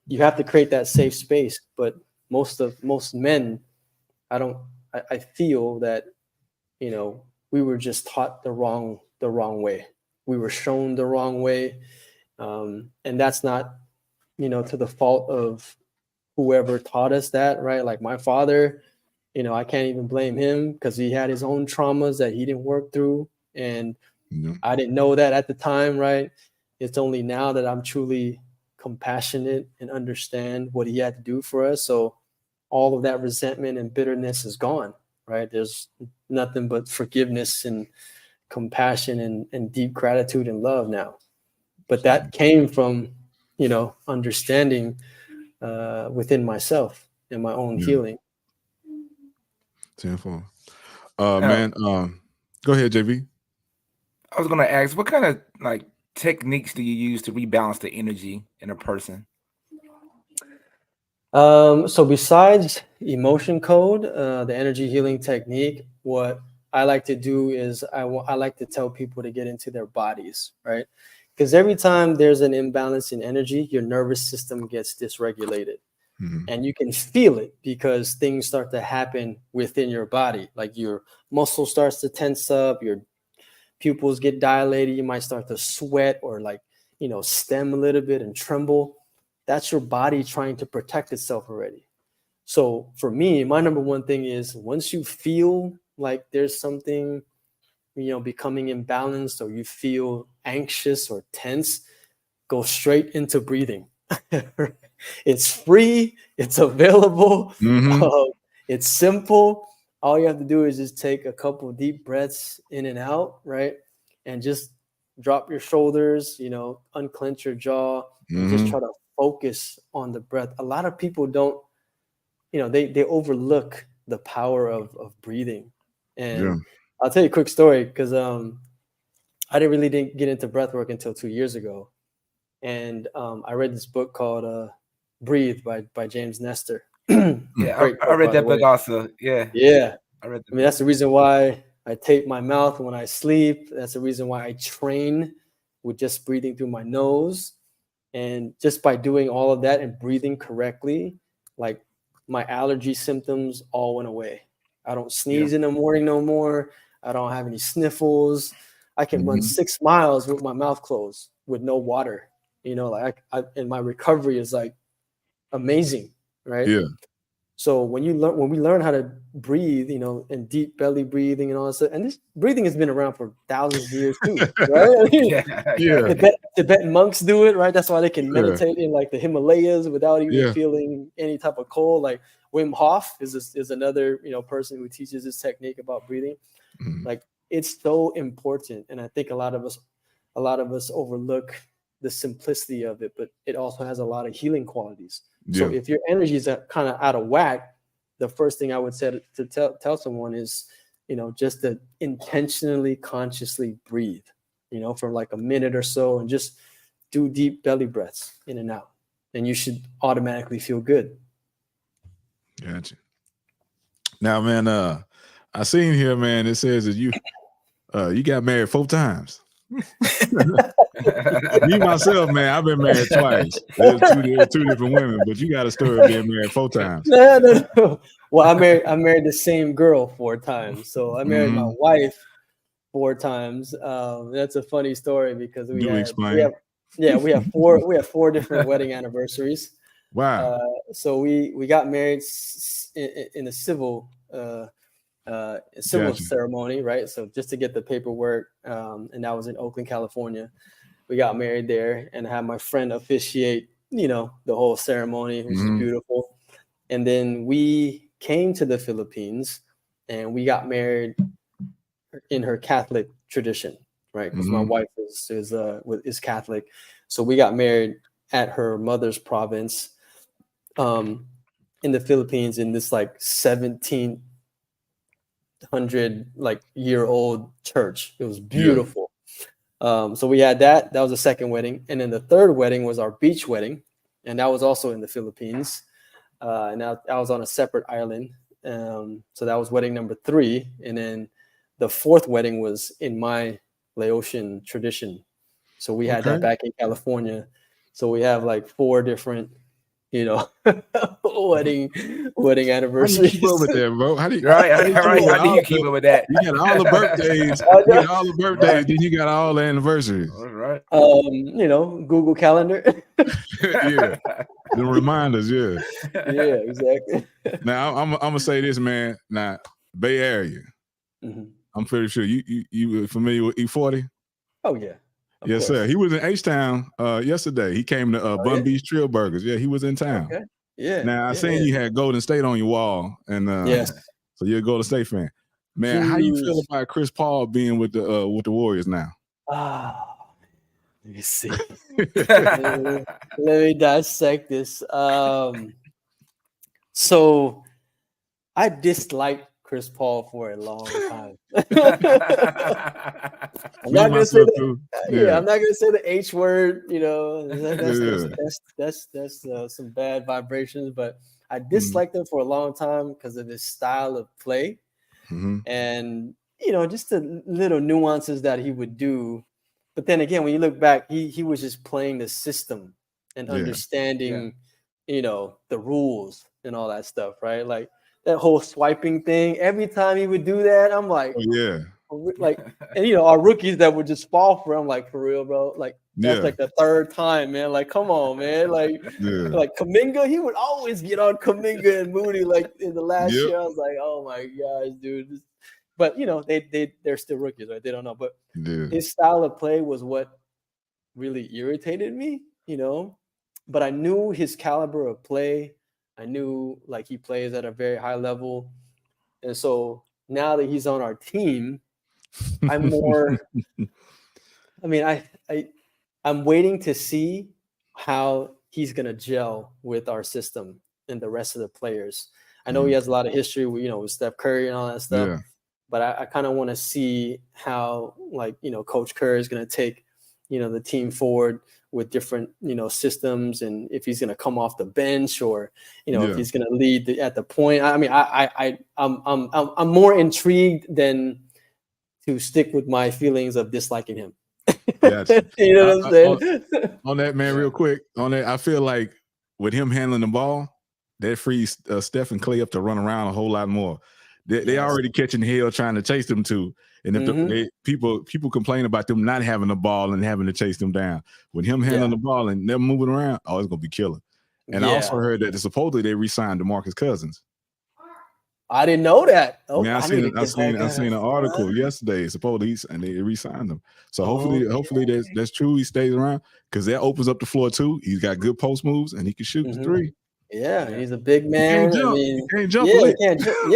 You have to create that safe space. But most men, I feel that, we were just taught the wrong way. We were shown the wrong way. And that's not, to the fault of whoever taught us that, right? Like my father, I can't even blame him because he had his own traumas that he didn't work through. And I didn't know that at the time, right? It's only now that I'm truly compassionate and understand what he had to do for us. So all of that resentment and bitterness is gone, right? There's nothing but forgiveness and compassion and deep gratitude and love now. But that came from, understanding within myself and my own healing. Tenfold. Man, go ahead, JV. I was going to ask, what kind of like techniques do you use to rebalance the energy in a person? So besides emotion code, the energy healing technique, what I like to do is I like to tell people to get into their bodies, right? Because every time there's an imbalance in energy, your nervous system gets dysregulated. And you can feel it because things start to happen within your body. Like your muscle starts to tense up, your pupils get dilated, you might start to sweat or stem a little bit and tremble. That's your body trying to protect itself already. So for me, my number one thing is once you feel like there's something, becoming imbalanced, or you feel anxious or tense, go straight into breathing. It's free, it's available, it's simple. All you have to do is just take a couple of deep breaths in and out, right? And just drop your shoulders, unclench your jaw, and just try to focus on the breath. A lot of people don't, they overlook the power of breathing. And I'll tell you a quick story, because I didn't get into breath work until 2 years ago. And I read this book called Breathe by James Nestor. I read that book also. Yeah. I read that. That's the reason why I tape my mouth when I sleep. That's the reason why I train with just breathing through my nose. And just by doing all of that and breathing correctly, like my allergy symptoms all went away. I don't sneeze in the morning no more. I don't have any sniffles. I can run 6 miles with my mouth closed with no water. And my recovery is like amazing, right? Yeah. So when we learn how to breathe, and deep belly breathing and all that stuff, and this breathing has been around for thousands of years too, right? Tibetan monks do it, right? That's why they can meditate in like the Himalayas without even feeling any type of cold. Like Wim Hof is another person who teaches this technique about breathing. Like it's so important, and I think a lot of us overlook the simplicity of it, but it also has a lot of healing qualities. So if your energy is kind of out of whack, the first thing I would say to tell someone is, just to intentionally, consciously breathe, for like a minute or so, and just do deep belly breaths in and out, and you should automatically feel good. Gotcha. Now, man, I seen here, man, it says that you got married 4 times. Me myself, man, I've been married twice. There's two different women, but you got a story of being married 4 times. No. Well, I married the same girl 4 times. So I married my wife 4 times. That's a funny story because we have 4 different wedding anniversaries. Wow. So we got married in a civil ceremony, right? So just to get the paperwork, and that was in Oakland, California. We got married there and had my friend officiate, the whole ceremony, which is beautiful. And then we came to the Philippines and we got married in her Catholic tradition, right? Because my wife is Catholic. So we got married at her mother's province in the Philippines in this like 1700 year old church. It was beautiful. So we had that was the second wedding, and then the third wedding was our beach wedding, and that was also in the Philippines, and I was on a separate island. So that was wedding number 3, and then the 4th wedding was in my Laotian tradition. So we had that back in California. So we have like 4 different wedding anniversaries. How do you keep up with that, bro? How do you keep up with that? You got all the birthdays. Then you got all the anniversaries. All right. Google Calendar. The reminders. Yeah, exactly. Now I'm gonna say this, man. Now Bay Area. I'm pretty sure you familiar with E40. Oh yeah. Yes, sir. He was in H-Town yesterday. He came to Bun Beach Trill Burgers. Yeah, he was in town. Okay. Yeah. Now I seen you had Golden State on your wall, and yes. so you're a Golden State fan. Man, how you feel about Chris Paul being with the Warriors now? Let me see. Let me dissect this. So I disliked Chris Paul for a long time. I'm not gonna say that. Yeah, I'm not gonna say the H word. You know, that's some bad vibrations. But I disliked him for a long time because of his style of play, and just the little nuances that he would do. But then again, when you look back, he was just playing the system and understanding, the rules and all that stuff, right? Like that whole swiping thing. Every time he would do that, I'm like, and our rookies that would just fall for him, like, for real, bro. Like that's like the third time, man. Like, come on, man. Like Kuminga, he would always get on Kuminga and Moody. Like in the last year, I was like, oh my gosh, dude. But they're still rookies, right? They don't know. But his style of play was what really irritated me, But I knew his caliber of play. I knew like he plays at a very high level. And so now that he's on our team, I'm more I'm waiting to see how he's gonna gel with our system and the rest of the players. I know he has a lot of history with Steph Curry and all that stuff. Yeah. But I kind of want to see how, Coach Kerr is going to take, the team forward with different, systems, and if he's going to come off the bench or, if he's going to lead at the point. I mean, I'm more intrigued than to stick with my feelings of disliking him. Gotcha. You know what I'm saying? On that, man, real quick. On that, I feel like with him handling the ball, that frees Steph and Clay up to run around a whole lot more. They already catching hell trying to chase them too, and if people complain about them not having the ball and having to chase them down. With him handling the ball and them moving around, it's gonna be killer. And I also heard that supposedly they re-signed DeMarcus Cousins. I didn't know that. Oh, I seen an article yesterday. Supposedly and they re-signed him. So hopefully that's true. He stays around because that opens up the floor too. He's got good post moves and he can shoot the three. Yeah, he's a big man. He can't jump. He can't jump.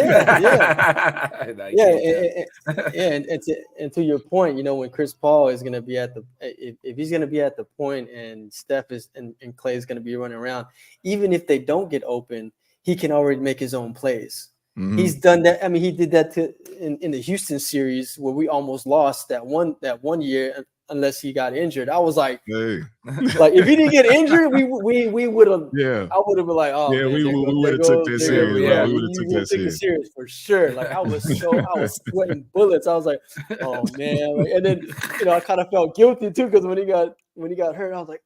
And to your point, when Chris Paul is going to be if he's going to be at the point and Steph and Clay is going to be running around, even if they don't get open, he can already make his own plays. He's done that. I mean, he did that in the Houston series where we almost lost that one year. Unless he got injured, I was like, like if he didn't get injured, we would have. Yeah, I would have been like, oh, yeah, we would have took this serious. Yeah, we would have took this serious for sure. Like I was sweating bullets. I was like, oh man, and then I kind of felt guilty too because when he got hurt, I was like,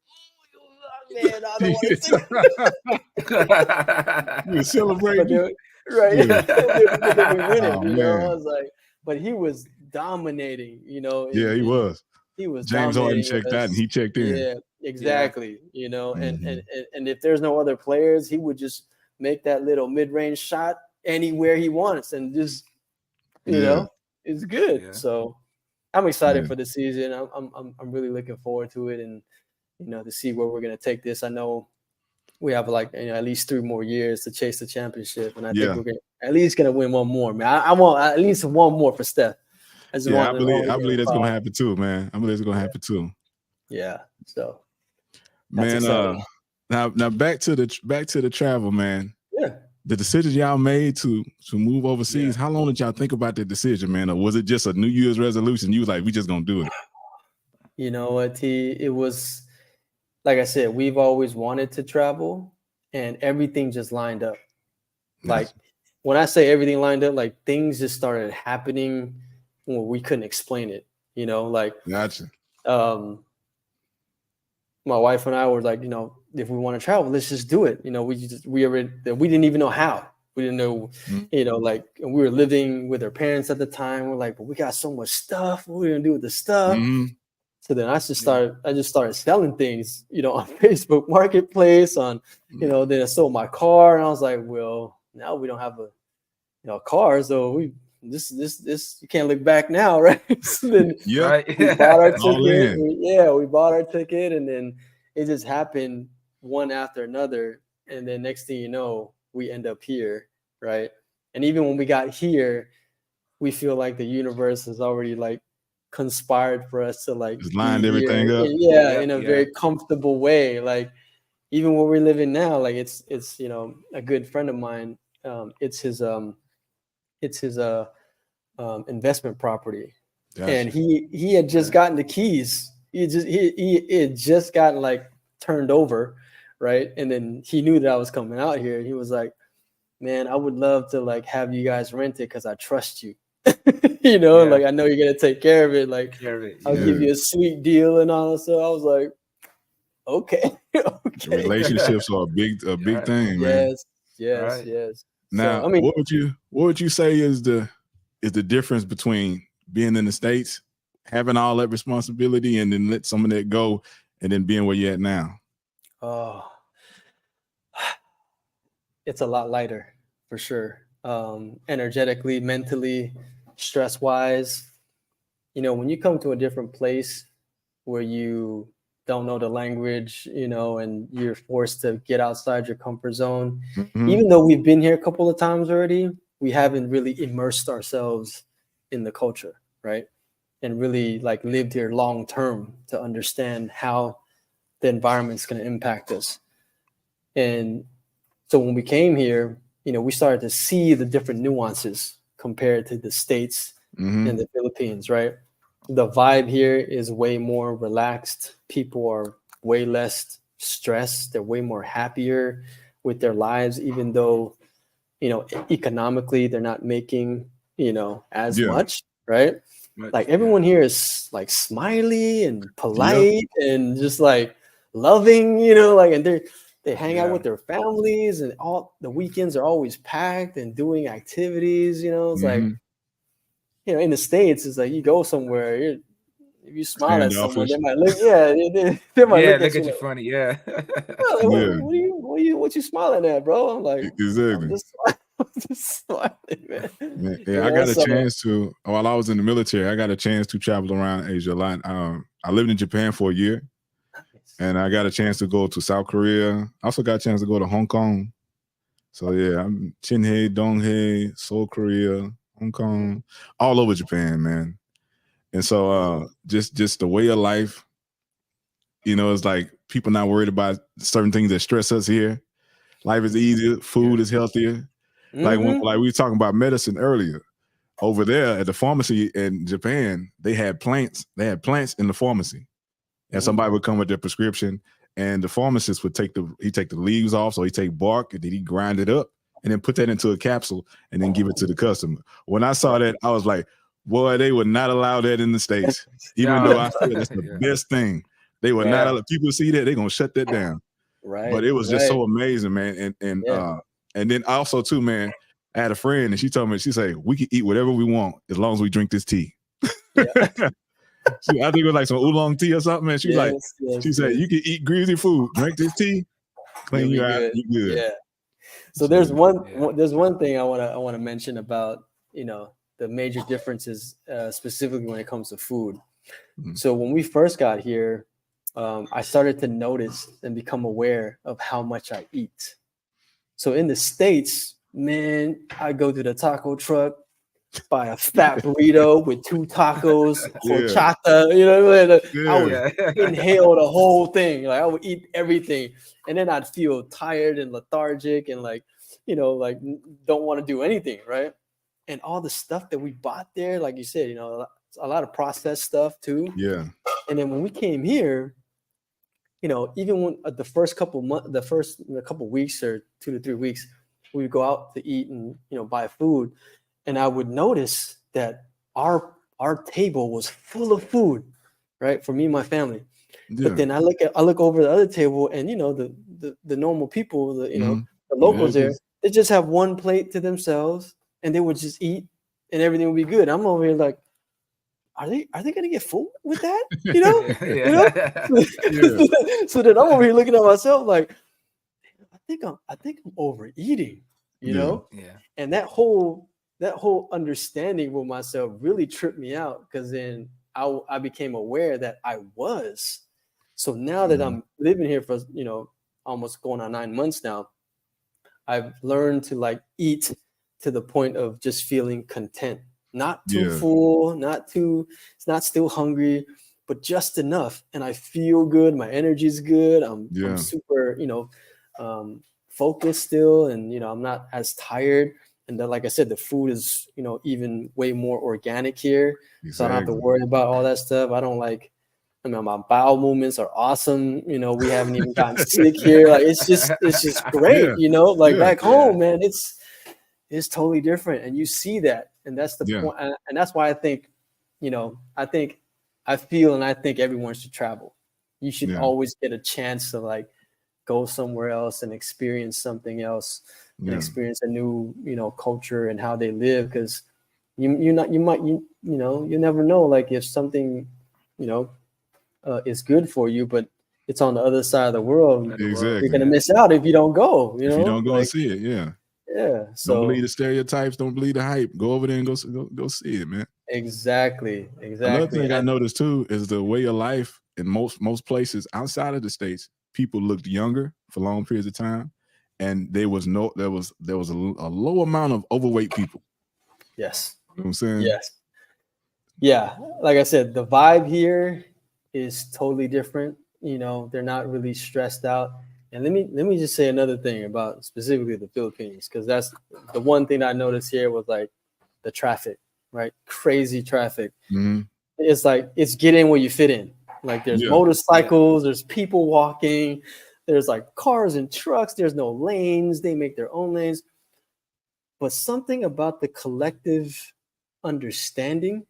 oh man, I don't want to. You were celebrating, right? Yeah. We win it, I was like, but he was dominating, Yeah, he was. He was James Harden checked out and he checked in. Yeah, exactly. And if there's no other players, he would just make that little mid-range shot anywhere he wants and just it's good. Yeah. So I'm excited for the season. I'm really looking forward to it and to see where we're gonna take this. I know we have at least 3 more years to chase the championship, and I think we're at least gonna win one more, man. I want at least one more for Steph. I believe that's gonna happen too, man. I believe it's gonna happen too. Yeah. So, man, now back to the travel, man. Yeah. The decision y'all made to move overseas. How long did y'all think about that decision, man? Or was it just a New Year's resolution? You was like, we just gonna do it. You know what, T? It was like I said, we've always wanted to travel, and everything just lined up. Like when I say everything lined up, like things just started happening. Well, we couldn't explain it, Gotcha. My wife and I were like, if we want to travel, let's just do it. We didn't even know how. We didn't know, and we were living with our parents at the time. We're like, but we got so much stuff. What are we gonna do with the stuff? So then I just started selling things, on Facebook Marketplace, then I sold my car, and I was like, well, now we don't have a car, so this you can't look back now, right? So then Yep. we bought our All ticket. in. We bought our ticket, and then it just happened one after another. And then next thing you know, we end up here, right? And even when we got here, we feel like the universe has already like conspired for us to like just lined everything here. up. In a very comfortable way. Like even where we're living now, like it's you know, a good friend of mine. It's his investment property, Gotcha. and he had just gotten the keys. He had just gotten like turned over, right? And then he knew that I was coming out here. He was like, "Man, I would love to like have you guys rent it because I trust you." You know, like I know you're gonna take care of it. Like I'll give you a sweet deal and all. So I was like, okay. Relationships are a big thing, man. Yes. Now, so, I mean, what would you say is the difference between being in the States, having all that responsibility, and then let some of that go, and then being where you're at now? Oh, it's a lot lighter for sure. Energetically, mentally, stress wise, you know, when you come to a different place where you don't know the language, you know, and you're forced to get outside your comfort zone, even though we've been here a couple of times already, we haven't really immersed ourselves in the culture, right? And really like lived here long term to understand how the environment's going to impact us. And so when we came here, you know, we started to see the different nuances compared to the States and the Philippines, right? The vibe here is way more relaxed. People are way less stressed. They're way more happier with their lives, even though, you know, economically they're not making, you know, as much, right? Like everyone here is like smiley and polite and just like loving, you know, like, and they hang out with their families, and all the weekends are always packed and doing activities, you know. It's like, you know, in the States, it's like you go somewhere, if you smile at someone, they might look, they might look at you funny, what you smiling at, bro? I'm like, exactly. I'm just smiling, man. Yeah, I got a chance to, while I was in the military, I got a chance to travel around Asia a lot. I lived in Japan for a year, and I got a chance to go to South Korea. I also got a chance to go to Hong Kong. So yeah, I'm Chinhae, Donghae, Seoul, Korea, Hong Kong, all over Japan, man. And so just the way of life, you know, it's like people not worried about certain things that stress us here. Life is easier, food is healthier. Like we were talking about medicine earlier. Over there at the pharmacy in Japan, they had plants. They had plants in the pharmacy, and somebody would come with their prescription, and the pharmacist would take the leaves off, so he take bark and then he grind it up and then put that into a capsule and then give it to the customer. When I saw that, I was like, boy, they would not allow that in the States. Even though I feel that's the best thing, they would not allow people see that, they're gonna shut that down. Right. But it was just so amazing, man. And then also too, man, I had a friend and she told me, she said, we can eat whatever we want as long as we drink this tea. I think it was like some oolong tea or something. And she was like, she said, you can eat greasy food, drink this tea, clean you out, you good. Yeah. So there's one thing I want to mention about, you know, the major differences specifically when it comes to food. So when we first got here, I started to notice and become aware of how much I eat. So in the States, man, I go to the taco truck, buy a fat burrito with 2 tacos, horchata, you know what I mean? I would inhale the whole thing. Like I would eat everything. And then I'd feel tired and lethargic and like, you know, like don't want to do anything, right? And all the stuff that we bought there, like you said, you know, a lot of processed stuff too. Yeah. And then when we came here, you know, even when the first couple weeks or 2 to 3 weeks, we would go out to eat and, you know, buy food. And I would notice that our table was full of food, right? For me and my family. Yeah. But then I look over the other table and, you know, the normal people, the locals there, they just have one plate to themselves and they would just eat and everything would be good. I'm over here like, are they going to get full with that? You know? You know? So then I'm over here looking at myself like, I think I'm overeating, you know? Yeah. And that whole that whole understanding with myself really tripped me out, because then I became aware that I was. So now that I'm living here for, almost going on 9 months now, I've learned to like eat to the point of just feeling content, not too full, it's not still hungry, but just enough. And I feel good. My energy is good. I'm super, focused still. And, I'm not as tired. And then, like I said, the food is, even way more organic here. Exactly. So I don't have to worry about all that stuff. My bowel movements are awesome. We haven't even gotten sick here. Like it's just great. Back home, man, it's totally different. And you see that. And that's the point. And that's why I think, I feel and I think everyone should travel. You should always get a chance to like go somewhere else and experience something else and experience a new, culture and how they live. Because you never know, like if something, is good for you, but it's on the other side of the world. Exactly. You're gonna miss out if you don't go. If you don't go and see it, yeah. So don't believe the stereotypes. Don't believe the hype. Go over there and go see it, man. Exactly. Another thing I noticed too is the way of life in most places outside of the States. People looked younger for long periods of time, and there was a low amount of overweight people. Yes. You know what I'm saying? Yes. Yeah. Like I said, the vibe here is totally different. They're not really stressed out. And let me just say another thing about specifically the Philippines, because that's the one thing I noticed here was like the traffic, right? Crazy traffic. Mm-hmm. It's like it's get in where you fit in. Like there's motorcycles, there's people walking, there's like cars and trucks, there's no lanes, they make their own lanes. But something about the collective understanding,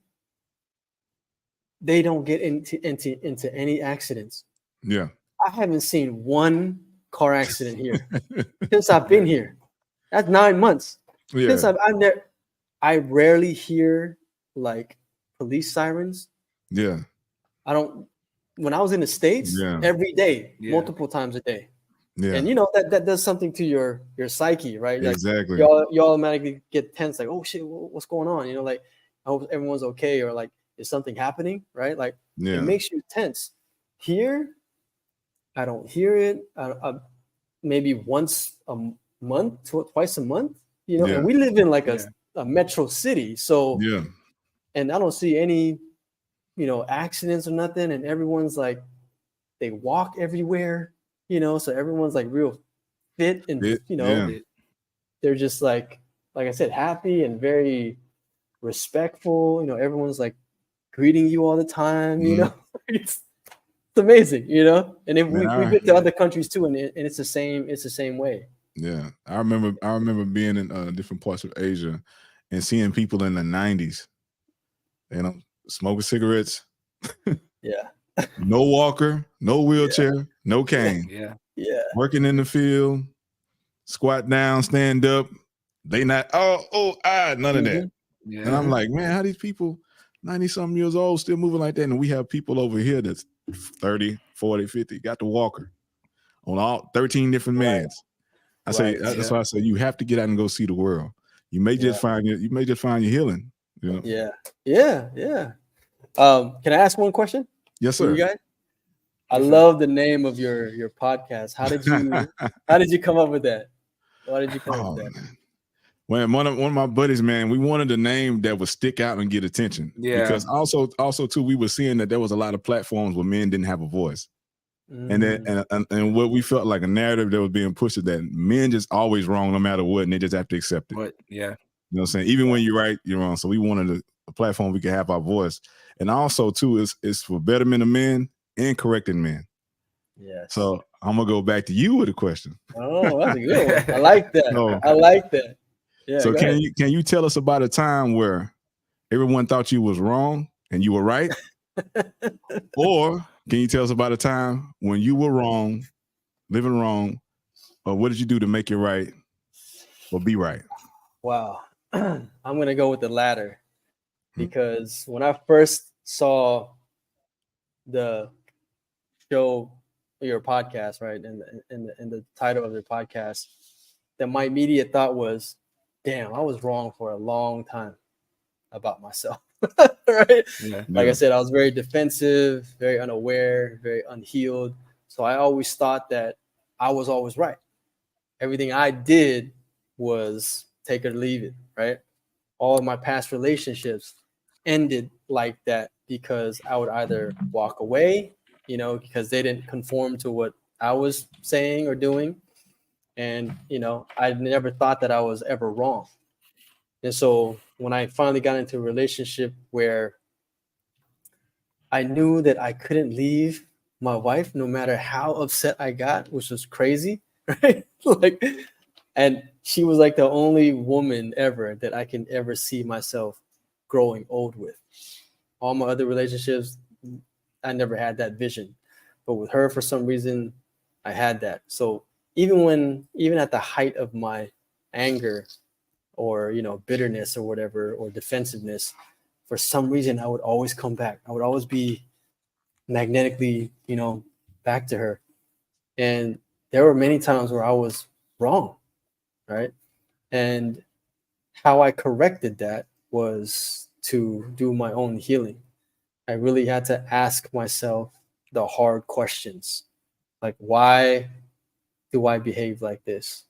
they don't get into any accidents. Yeah. I haven't seen one car accident here since I've been here. That's 9 months. Yeah. Since I rarely hear like police sirens. Yeah. When I was in the States, every day, multiple times a day. Yeah. And that does something to your psyche, right? Like, exactly. You automatically get tense, like, oh shit, what's going on? Like, I hope everyone's okay, or like, is something happening, right? Like, it makes you tense. Here, I don't hear it. Maybe once a month, twice a month, and we live in like a metro city. So, and I don't see any, accidents or nothing. And everyone's like, they walk everywhere, so everyone's like real fit and, they're just like I said, happy and very respectful. Everyone's like greeting you all the time, it's amazing, and if we get to other countries too, and it's the same way. Yeah, I remember being in different parts of Asia and seeing people in the 90s, smoking cigarettes. No walker, no wheelchair, no cane. Working in the field, squat down, stand up. They not none of that. Yeah. And I'm like, man, how these people 90-something years old still moving like that? And we have people over here that's 30, 40, 50, got the walker on all 13 different mans. That's why I say you have to get out and go see the world. You may just find your healing. Yeah. Can I ask one question? Yes, sir. You guys? I love the name of your podcast. How did you come up with that? Why did you come up with that? Man. Well, one of my buddies, man, we wanted a name that would stick out and get attention. Yeah. Because also too, we were seeing that there was a lot of platforms where men didn't have a voice. And then and what we felt like a narrative that was being pushed is that men just always wrong no matter what, and they just have to accept it. But you know what I'm saying? Even when you're right, you're wrong. So we wanted a platform we could have our voice. And also too, is for betterment of men and correcting men. Yes. So I'm gonna go back to you with a question. Oh, that's a good one. I like that. I like that. Yeah. So can you tell us about a time where everyone thought you was wrong and you were right? Or can you tell us about a time when you were wrong, living wrong, or what did you do to make it right or be right? Wow. I'm going to go with the latter, because when I first saw the show, your podcast, right, and the title of your podcast, that my immediate thought was, damn, I was wrong for a long time about myself. Right? Yeah. Like I said, I was very defensive, very unaware, very unhealed. So I always thought that I was always right. Everything I did was take it or leave it, right? All of my past relationships ended like that because I would either walk away, because they didn't conform to what I was saying or doing. And, I never thought that I was ever wrong. And so when I finally got into a relationship where I knew that I couldn't leave my wife no matter how upset I got, which was crazy, right? And she was like the only woman ever that I can ever see myself growing old with. All my other relationships, I never had that vision. But with her, for some reason, I had that. So even at the height of my anger or, bitterness or whatever, or defensiveness, for some reason, I would always come back. I would always be magnetically, back to her. And there were many times where I was wrong, right? And how I corrected that was to do my own healing. I really had to ask myself the hard questions. Like, why do I behave like this?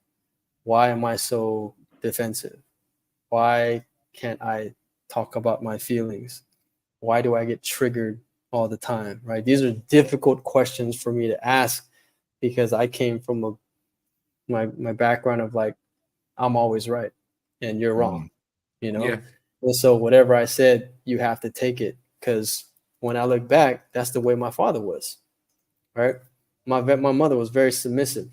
Why am I so defensive? Why can't I talk about my feelings? Why do I get triggered all the time, right? These are difficult questions for me to ask because I came from my background of like, I'm always right and you're wrong, Yeah. And so whatever I said, you have to take it, because when I look back, that's the way my father was, right? My mother was very submissive.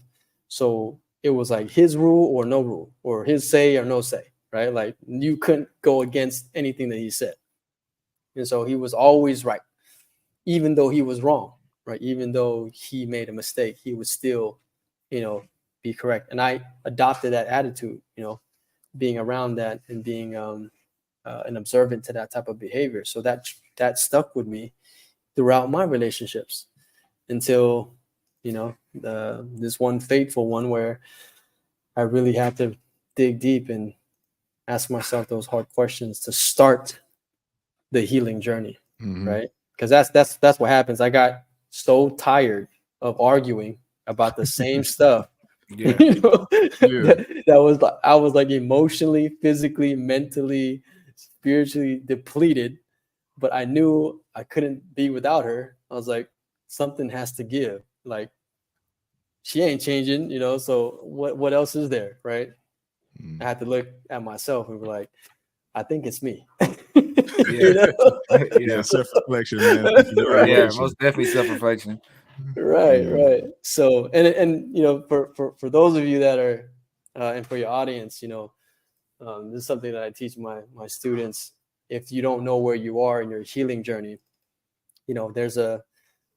So it was like his rule or no rule, or his say or no say, right? Like you couldn't go against anything that he said. And so he was always right, even though he was wrong, right? Even though he made a mistake, he would still, be correct. And I adopted that attitude, being around that and being an observant to that type of behavior. So that stuck with me throughout my relationships until, this one fateful one where I really had to dig deep and ask myself those hard questions to start the healing journey, right? Because that's what happens. I got so tired of arguing about the same stuff. Yeah. That was like, I was like emotionally, physically, mentally, spiritually depleted, but I knew I couldn't be without her. I was like, something has to give. Like, she ain't changing, so what else is there, right? I had to look at myself and be like, I think it's me. Yeah. Self-reflection, man. Yeah, most definitely self-reflection. Right. So, and for those of you that are, and for your audience, this is something that I teach my students. If you don't know where you are in your healing journey,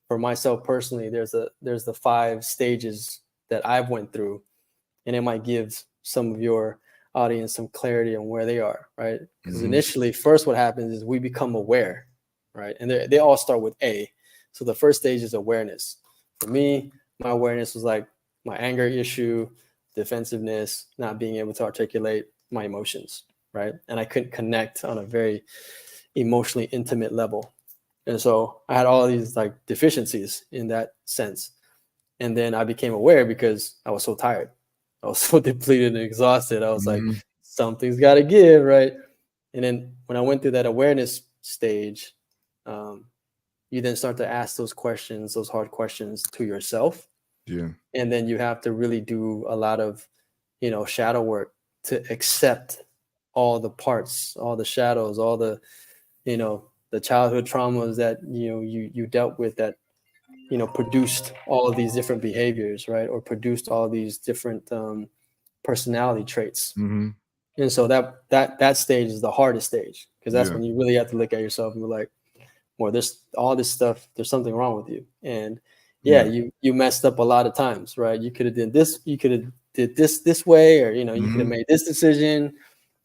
for myself personally, there's the 5 stages that I've went through, and it might give some of your audience some clarity on where they are, right? Because initially, first what happens is we become aware, right? And they all start with A. So the first stage is awareness. For me, my awareness was like my anger issue, defensiveness, not being able to articulate my emotions, right? And I couldn't connect on a very emotionally intimate level. And so I had all these like deficiencies in that sense. And then I became aware because I was so tired. I was so depleted and exhausted. I was like, something's got to give, right? And then when I went through that awareness stage, you then start to ask those questions, those hard questions to yourself. Yeah. And then you have to really do a lot of, shadow work to accept all the parts, all the shadows, all the, the childhood traumas that, you dealt with that, produced all of these different behaviors, right? Or produced all these different personality traits. And so that stage is the hardest stage, because that's when you really have to look at yourself and be like, well, there's all this stuff, there's something wrong with you. And you messed up a lot of times, right? You could have did this, you could have did this way, or, you could have made this decision.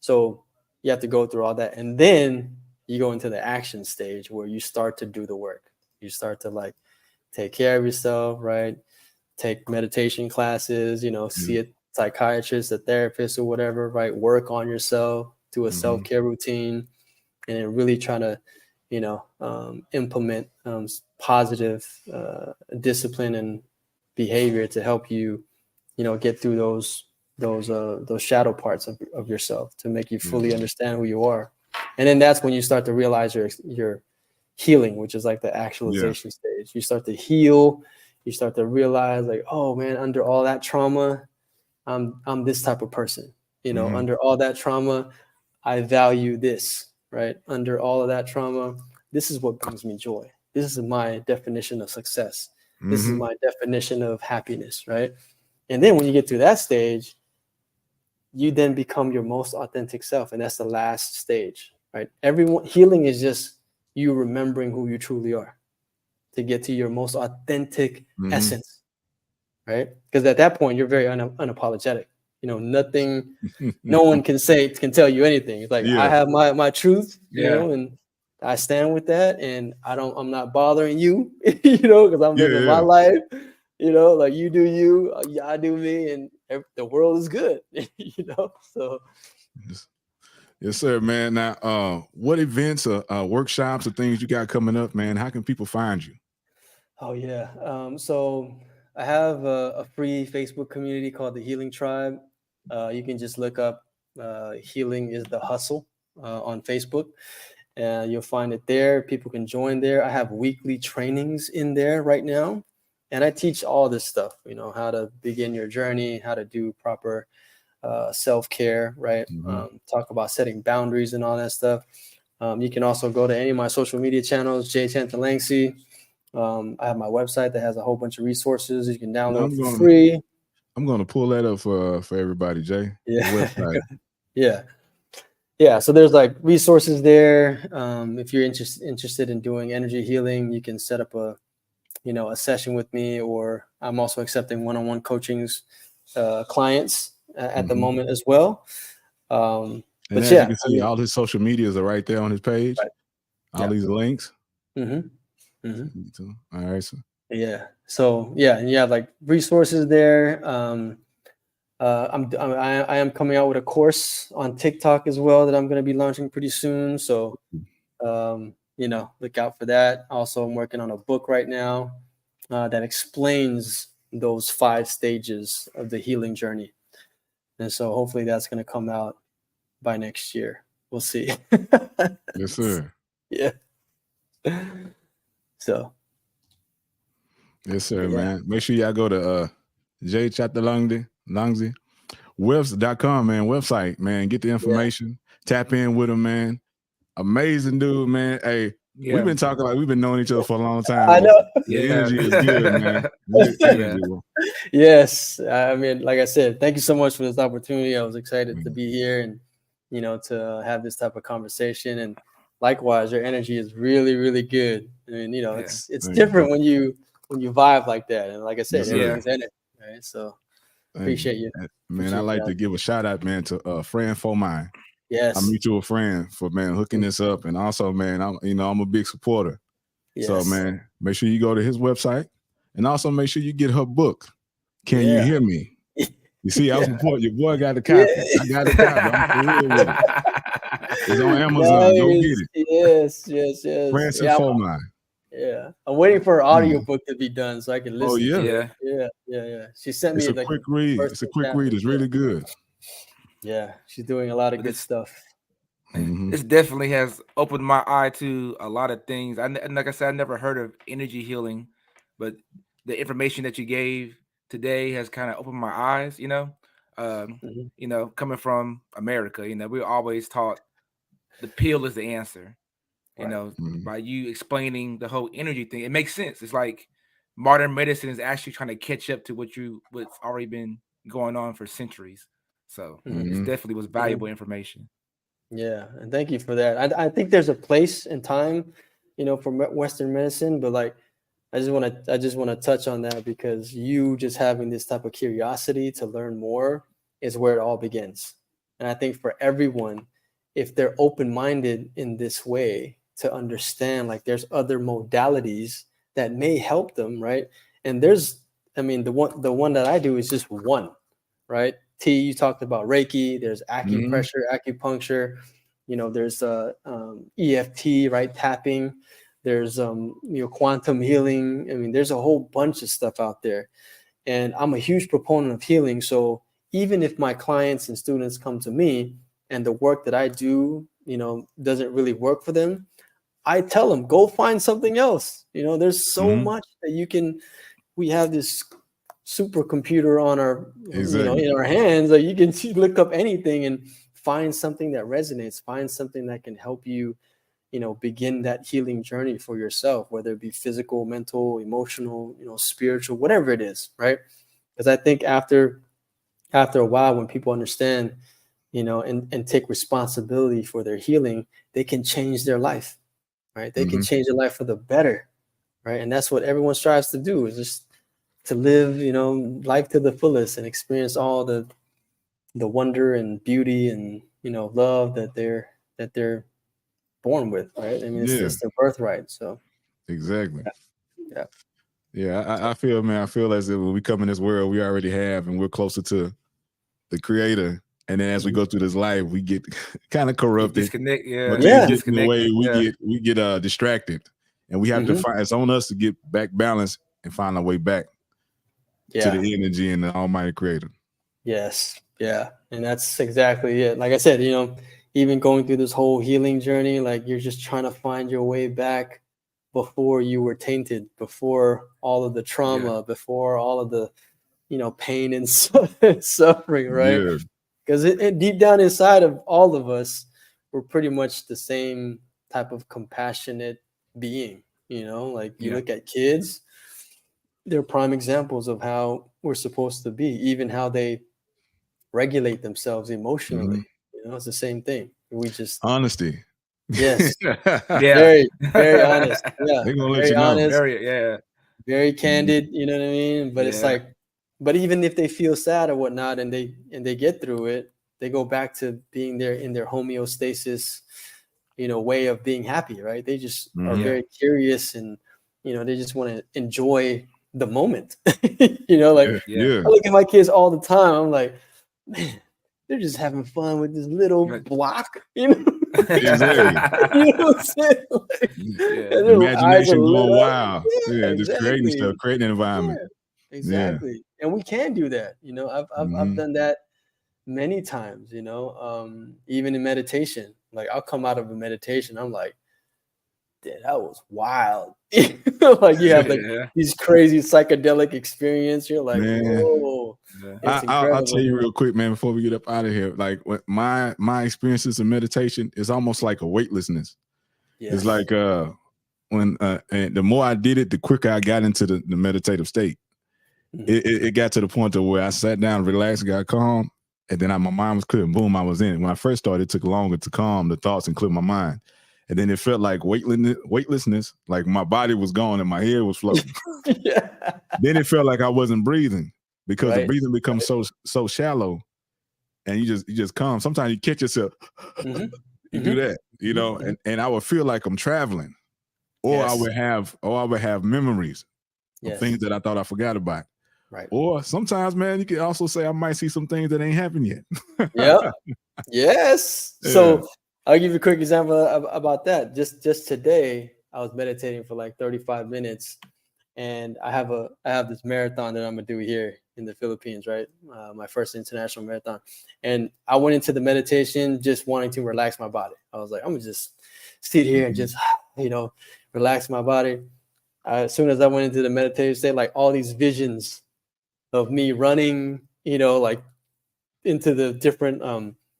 So you have to go through all that. And then you go into the action stage where you start to do the work. You start to like take care of yourself, right? Take meditation classes, see psychiatrist, a therapist, or whatever, right? Work on yourself, do a self-care routine, and then really try to, implement positive discipline and behavior to help you, get through those shadow parts of yourself to make you fully understand who you are. And then that's when you start to realize your healing, which is like the actualization stage. You start to heal. You start to realize like, oh man, under all that trauma, I'm this type of person. Under all that trauma, I value this, right? Under all of that trauma, this is what brings me joy. This is my definition of success. This is my definition of happiness, right? And then when you get to that stage, you then become your most authentic self. And that's the last stage, right? Healing is just you remembering who you truly are to get to your most authentic essence, right? Because at that point, you're very unapologetic. Nothing, no one can tell you anything. It's like, I have my truth, and I stand with that, and I'm not bothering you, because I'm living my life, like you do you, I do me, and the world is good, so. Yes, sir, man. Now, what events or workshops or things you got coming up, man? How can people find you? Oh, yeah. So I have a free Facebook community called the Healing Tribe. You can just look up Healing is the Hustle on Facebook. You'll find it there. People can join there. I have weekly trainings in there right now. And I teach all this stuff, how to begin your journey, how to do proper self-care, right? Talk about setting boundaries and all that stuff. You can also go to any of my social media channels, Jay Chanthalangsy. I have my website that has a whole bunch of resources you can download for free. I'm going to pull that up for everybody, Jay. Yeah. Website. Yeah. So there's like resources there. If you're interested in doing energy healing, you can set up a session with me, or I'm also accepting one-on-one coachings, clients at the moment as well. And as you can see, all his social medias are right there on his page. Right. All these links. All right, so. Yeah. So and you have like resources there. I am coming out with a course on TikTok as well that I'm going to be launching pretty soon. So, look out for that. Also, I'm working on a book right now that explains those 5 stages of the healing journey. And so hopefully that's going to come out by next year. We'll see. Yes, sir. Yeah. So. Yes, sir, man. Make sure y'all go to Jay Chanthalangsy webs.com, man. Website, man. Get the information. Tap in with him, man. Amazing dude, man. Hey, we've been talking like we've been knowing each other for a long time. I know. The energy is good, man. Good energy. Yes. I mean, like I said, thank you so much for this opportunity. I was excited to be here and, to have this type of conversation. And likewise, your energy is really, really good. I mean, it's different when you vibe like that. And like I said, everything's energy, right? So appreciate you. Man, I like to give a shout out, man, to a friend for mine. Yes. I mutual friend for, man, hooking this up. And also, man, I'm a big supporter. Yes. So, man, make sure you go to his website and also make sure you get her book. Can you hear me? You see, I was supporting your boy got the copy. I got the copy. I'm for real with it. It's on Amazon. Go get it. Yes. Francis Fomine. Yeah, I'm waiting for her audiobook to be done so I can listen. Oh, yeah. To it. Yeah. She sent me a quick read. It's a quick read. It's really good. Yeah, she's doing a lot of good stuff. This definitely has opened my eye to a lot of things. Like I said, I never heard of energy healing, but the information that you gave today has kind of opened my eyes. Coming from America, we're always taught the pill is the answer. By you explaining the whole energy thing, it makes sense. It's like modern medicine is actually trying to catch up to what's already been going on for centuries. So it definitely was valuable information. Yeah, and thank you for that. I think there's a place and time, for Western medicine, but like I just want to touch on that because you just having this type of curiosity to learn more is where it all begins. And I think for everyone, if they're open-minded in this way to understand, like there's other modalities that may help them, right? And the one that I do is just one, right? tea. You talked about Reiki. There's acupressure, acupuncture. There's EFT, right? Tapping. There's quantum healing. I mean, there's a whole bunch of stuff out there, and I'm a huge proponent of healing. So even if my clients and students come to me and the work that I do, doesn't really work for them, I tell them, go find something else. There's so much that we have this supercomputer on our, in our hands. Like, you can look up anything and find something that resonates, find something that can help you, begin that healing journey for yourself, whether it be physical, mental, emotional, spiritual, whatever it is. Right. Because I think after a while, when people understand, and take responsibility for their healing, they can change their life. Right. They can change their life for the better. Right. And that's what everyone strives to do, is just to live, life to the fullest and experience all the wonder and beauty and, love that they're born with. Right. I mean, it's their birthright. So. Exactly. Yeah. Yeah. I feel as if when we come in this world, we already have, and we're closer to the creator. And then as we go through this life, we get kind of corrupted. Disconnect, But then get in the way, we get distracted, and we have to find. It's on us to get back balanced and find our way back to the energy and the Almighty Creator. Yes, yeah, and that's exactly it. Like I said, even going through this whole healing journey, like, you're just trying to find your way back before you were tainted, before all of the trauma, before all of the, pain and suffering, right? Yeah. Because it deep down inside of all of us, we're pretty much the same type of compassionate being. Like, you look at kids, they're prime examples of how we're supposed to be, even how they regulate themselves emotionally. It's the same thing. We just honesty. Yes. Yeah. Very honest. Yeah. They're gonna let Very you know. honest. Very candid. You know what I mean? But it's like, but even if they feel sad or whatnot, and they get through it, they go back to being there in their homeostasis, way of being happy, right? They just are very curious, and they just want to enjoy the moment. I look at my kids all the time. I'm like, man, they're just having fun with this little block, Exactly. You know what I'm saying? Like, Imagination going wild. Yeah, just creating stuff, creating an environment. Yeah, exactly. And we can do that. I've done that many times, even in meditation. Like, I'll come out of a meditation, I'm like, that was wild. Like, you have these crazy psychedelic experience. You're like, whoa. I'll tell you real quick, man, before we get up out of here. Like, my experiences in meditation is almost like a weightlessness. Yes. It's like and the more I did it, the quicker I got into the meditative state. It got to the point to where I sat down, relaxed, got calm, and then my mind was clear, and boom, I was in it. When I first started, it took longer to calm the thoughts and clear my mind. And then it felt like weightlessness, like my body was gone and my head was floating. Then it felt like I wasn't breathing, because the breathing becomes so shallow, and you just calm. Sometimes you catch yourself, you do that, and I would feel like I'm traveling, or I would have memories of things that I thought I forgot about. Right. Or sometimes, man, you can also say I might see some things that ain't happened yet. Yep. Yes. Yeah. So I'll give you a quick example about that. Just today, I was meditating for like 35 minutes, and I have this marathon that I'm gonna do here in the Philippines, right? My first international marathon, and I went into the meditation just wanting to relax my body. I was like, I'm gonna just sit here and just relax my body. As soon as I went into the meditation state, like, all these visions of me running, like, into the different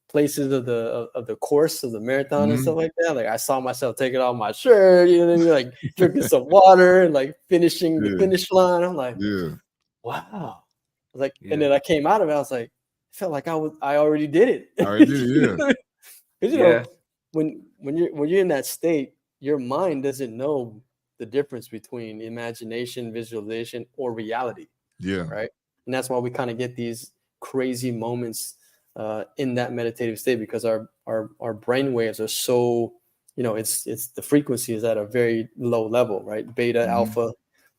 places of the course of the marathon and stuff like that. Like, I saw myself taking off my shirt, like drinking some water and like finishing the finish line. I'm like, wow. Like, and then I came out of it. I was like, I felt like I already did it. I already did, Because when you're in that state, your mind doesn't know the difference between imagination, visualization, or reality. Yeah. Right. And that's why we kind of get these crazy moments in that meditative state, because our brain waves are so, it's the frequency is at a very low level, right? Beta, alpha,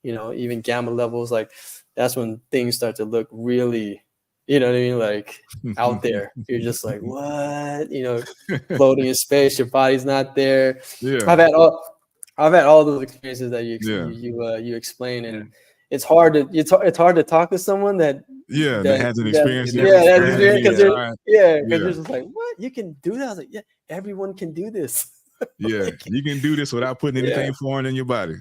even gamma levels. Like, that's when things start to look really, You know what I mean? Like out there, you're just like, what? You know, floating in space, your body's not there. Yeah. I've had all those experiences that you explain, and it's hard to talk to someone that hasn't experienced it. Because you're just like, what? You can do that? I was like, yeah, everyone can do this. Yeah, you can do this without putting anything foreign in your body.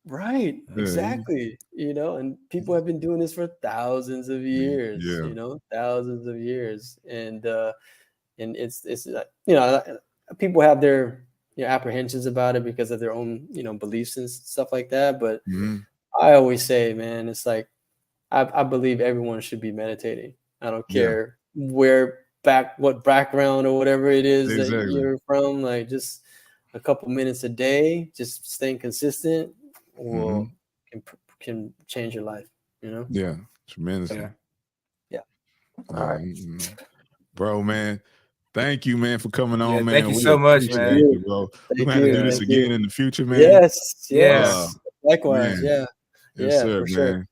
Right, exactly. You know, and people have been doing this for thousands of years. Yeah. You know, thousands of years, and it's you know, people have their apprehensions about it because of their own beliefs and stuff like that. But I always say, man, it's like I believe everyone should be meditating. I don't care what background or whatever it is that you're from. Like just a couple minutes a day, just staying consistent. Will can change your life, Yeah, tremendously. Yeah. All right, bro, man. Thank you, man, for coming on, man. Thank you so much, man. You, bro. We're gonna have to do this again in the future, man. Yes. Likewise, man. Yes, sir, man. Sure.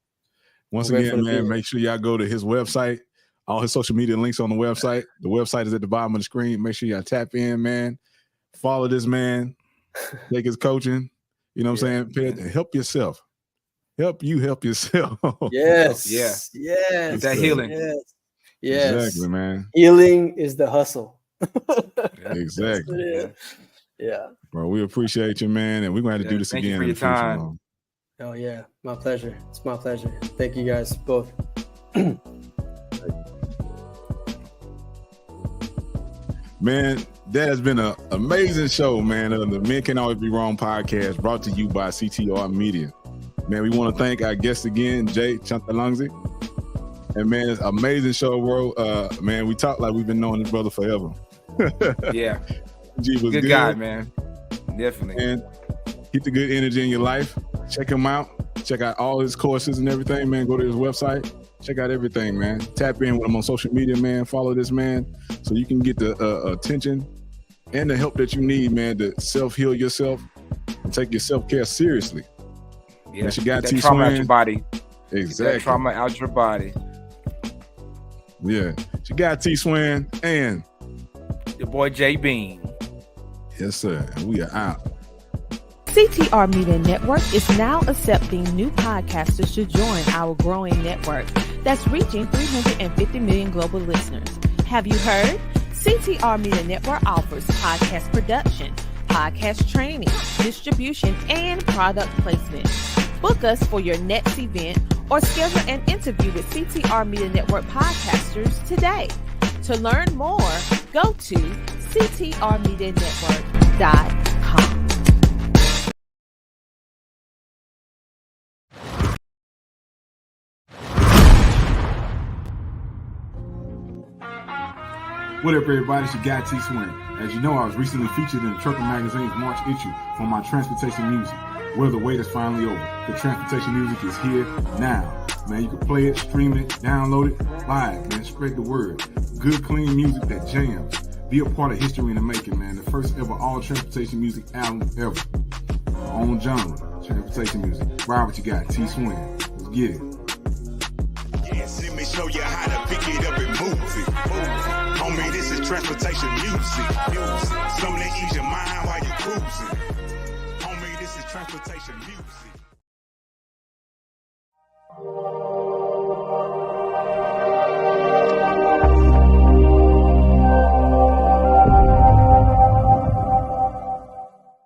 Once again, man, make sure y'all go to his website. All his social media links on the website. The website is at the bottom of the screen. Make sure y'all tap in, man. Follow this man. Take his coaching. You know what I'm saying? Help yourself. Help yourself. Yes. Yes. That healing. Yes. Exactly, man. Healing is the hustle. Exactly. Yeah. Bro, we appreciate you, man. And we're going to have to do this again. Thank you for your time. Oh, yeah. My pleasure. It's my pleasure. Thank you guys both. Man, that has been an amazing show, man. The Men Can Always Be Wrong podcast brought to you by CTR Media. Man, we want to thank our guest again, Jay Chanthalangsy. And man, it's an amazing show, bro. Man, we talk like we've been knowing this brother forever. Yeah. G was good guy, man. Definitely. And keep the good energy in your life. Check him out. Check out all his courses and everything, man. Go to his website. Check out everything, man. Tap in with him on social media, man. Follow this man so you can get the attention and the help that you need, man, to self-heal yourself and take your self-care seriously. Yeah, she got that trauma out your body. Exactly. That trauma out your body. Yeah. She got T-Swin and your boy J Bean. Yes, sir. And we are out. CTR Media Network is now accepting new podcasters to join our growing network that's reaching 350 million global listeners. Have you heard? CTR Media Network offers podcast production, podcast training, distribution, and product placement. Book us for your next event or schedule an interview with CTR Media Network podcasters today. To learn more, go to ctrmedianetwork.com. What up, everybody? It's your guy T-Swin. As you know, I was recently featured in Trucker Magazine's March issue for my transportation music. Well, the wait is finally over. The transportation music is here now. Man, you can play it, stream it, download it, buy it, man. Spread the word. Good, clean music that jams. Be a part of history in the making, man. The first ever all transportation music album ever. Our own genre, transportation music. Ride what you got, T-Swin. Let's get it. Yes, let me show you how to pick it up and move it. Homie, this is transportation music. Something to ease your mind while you're cruising. Homie, this is transportation music.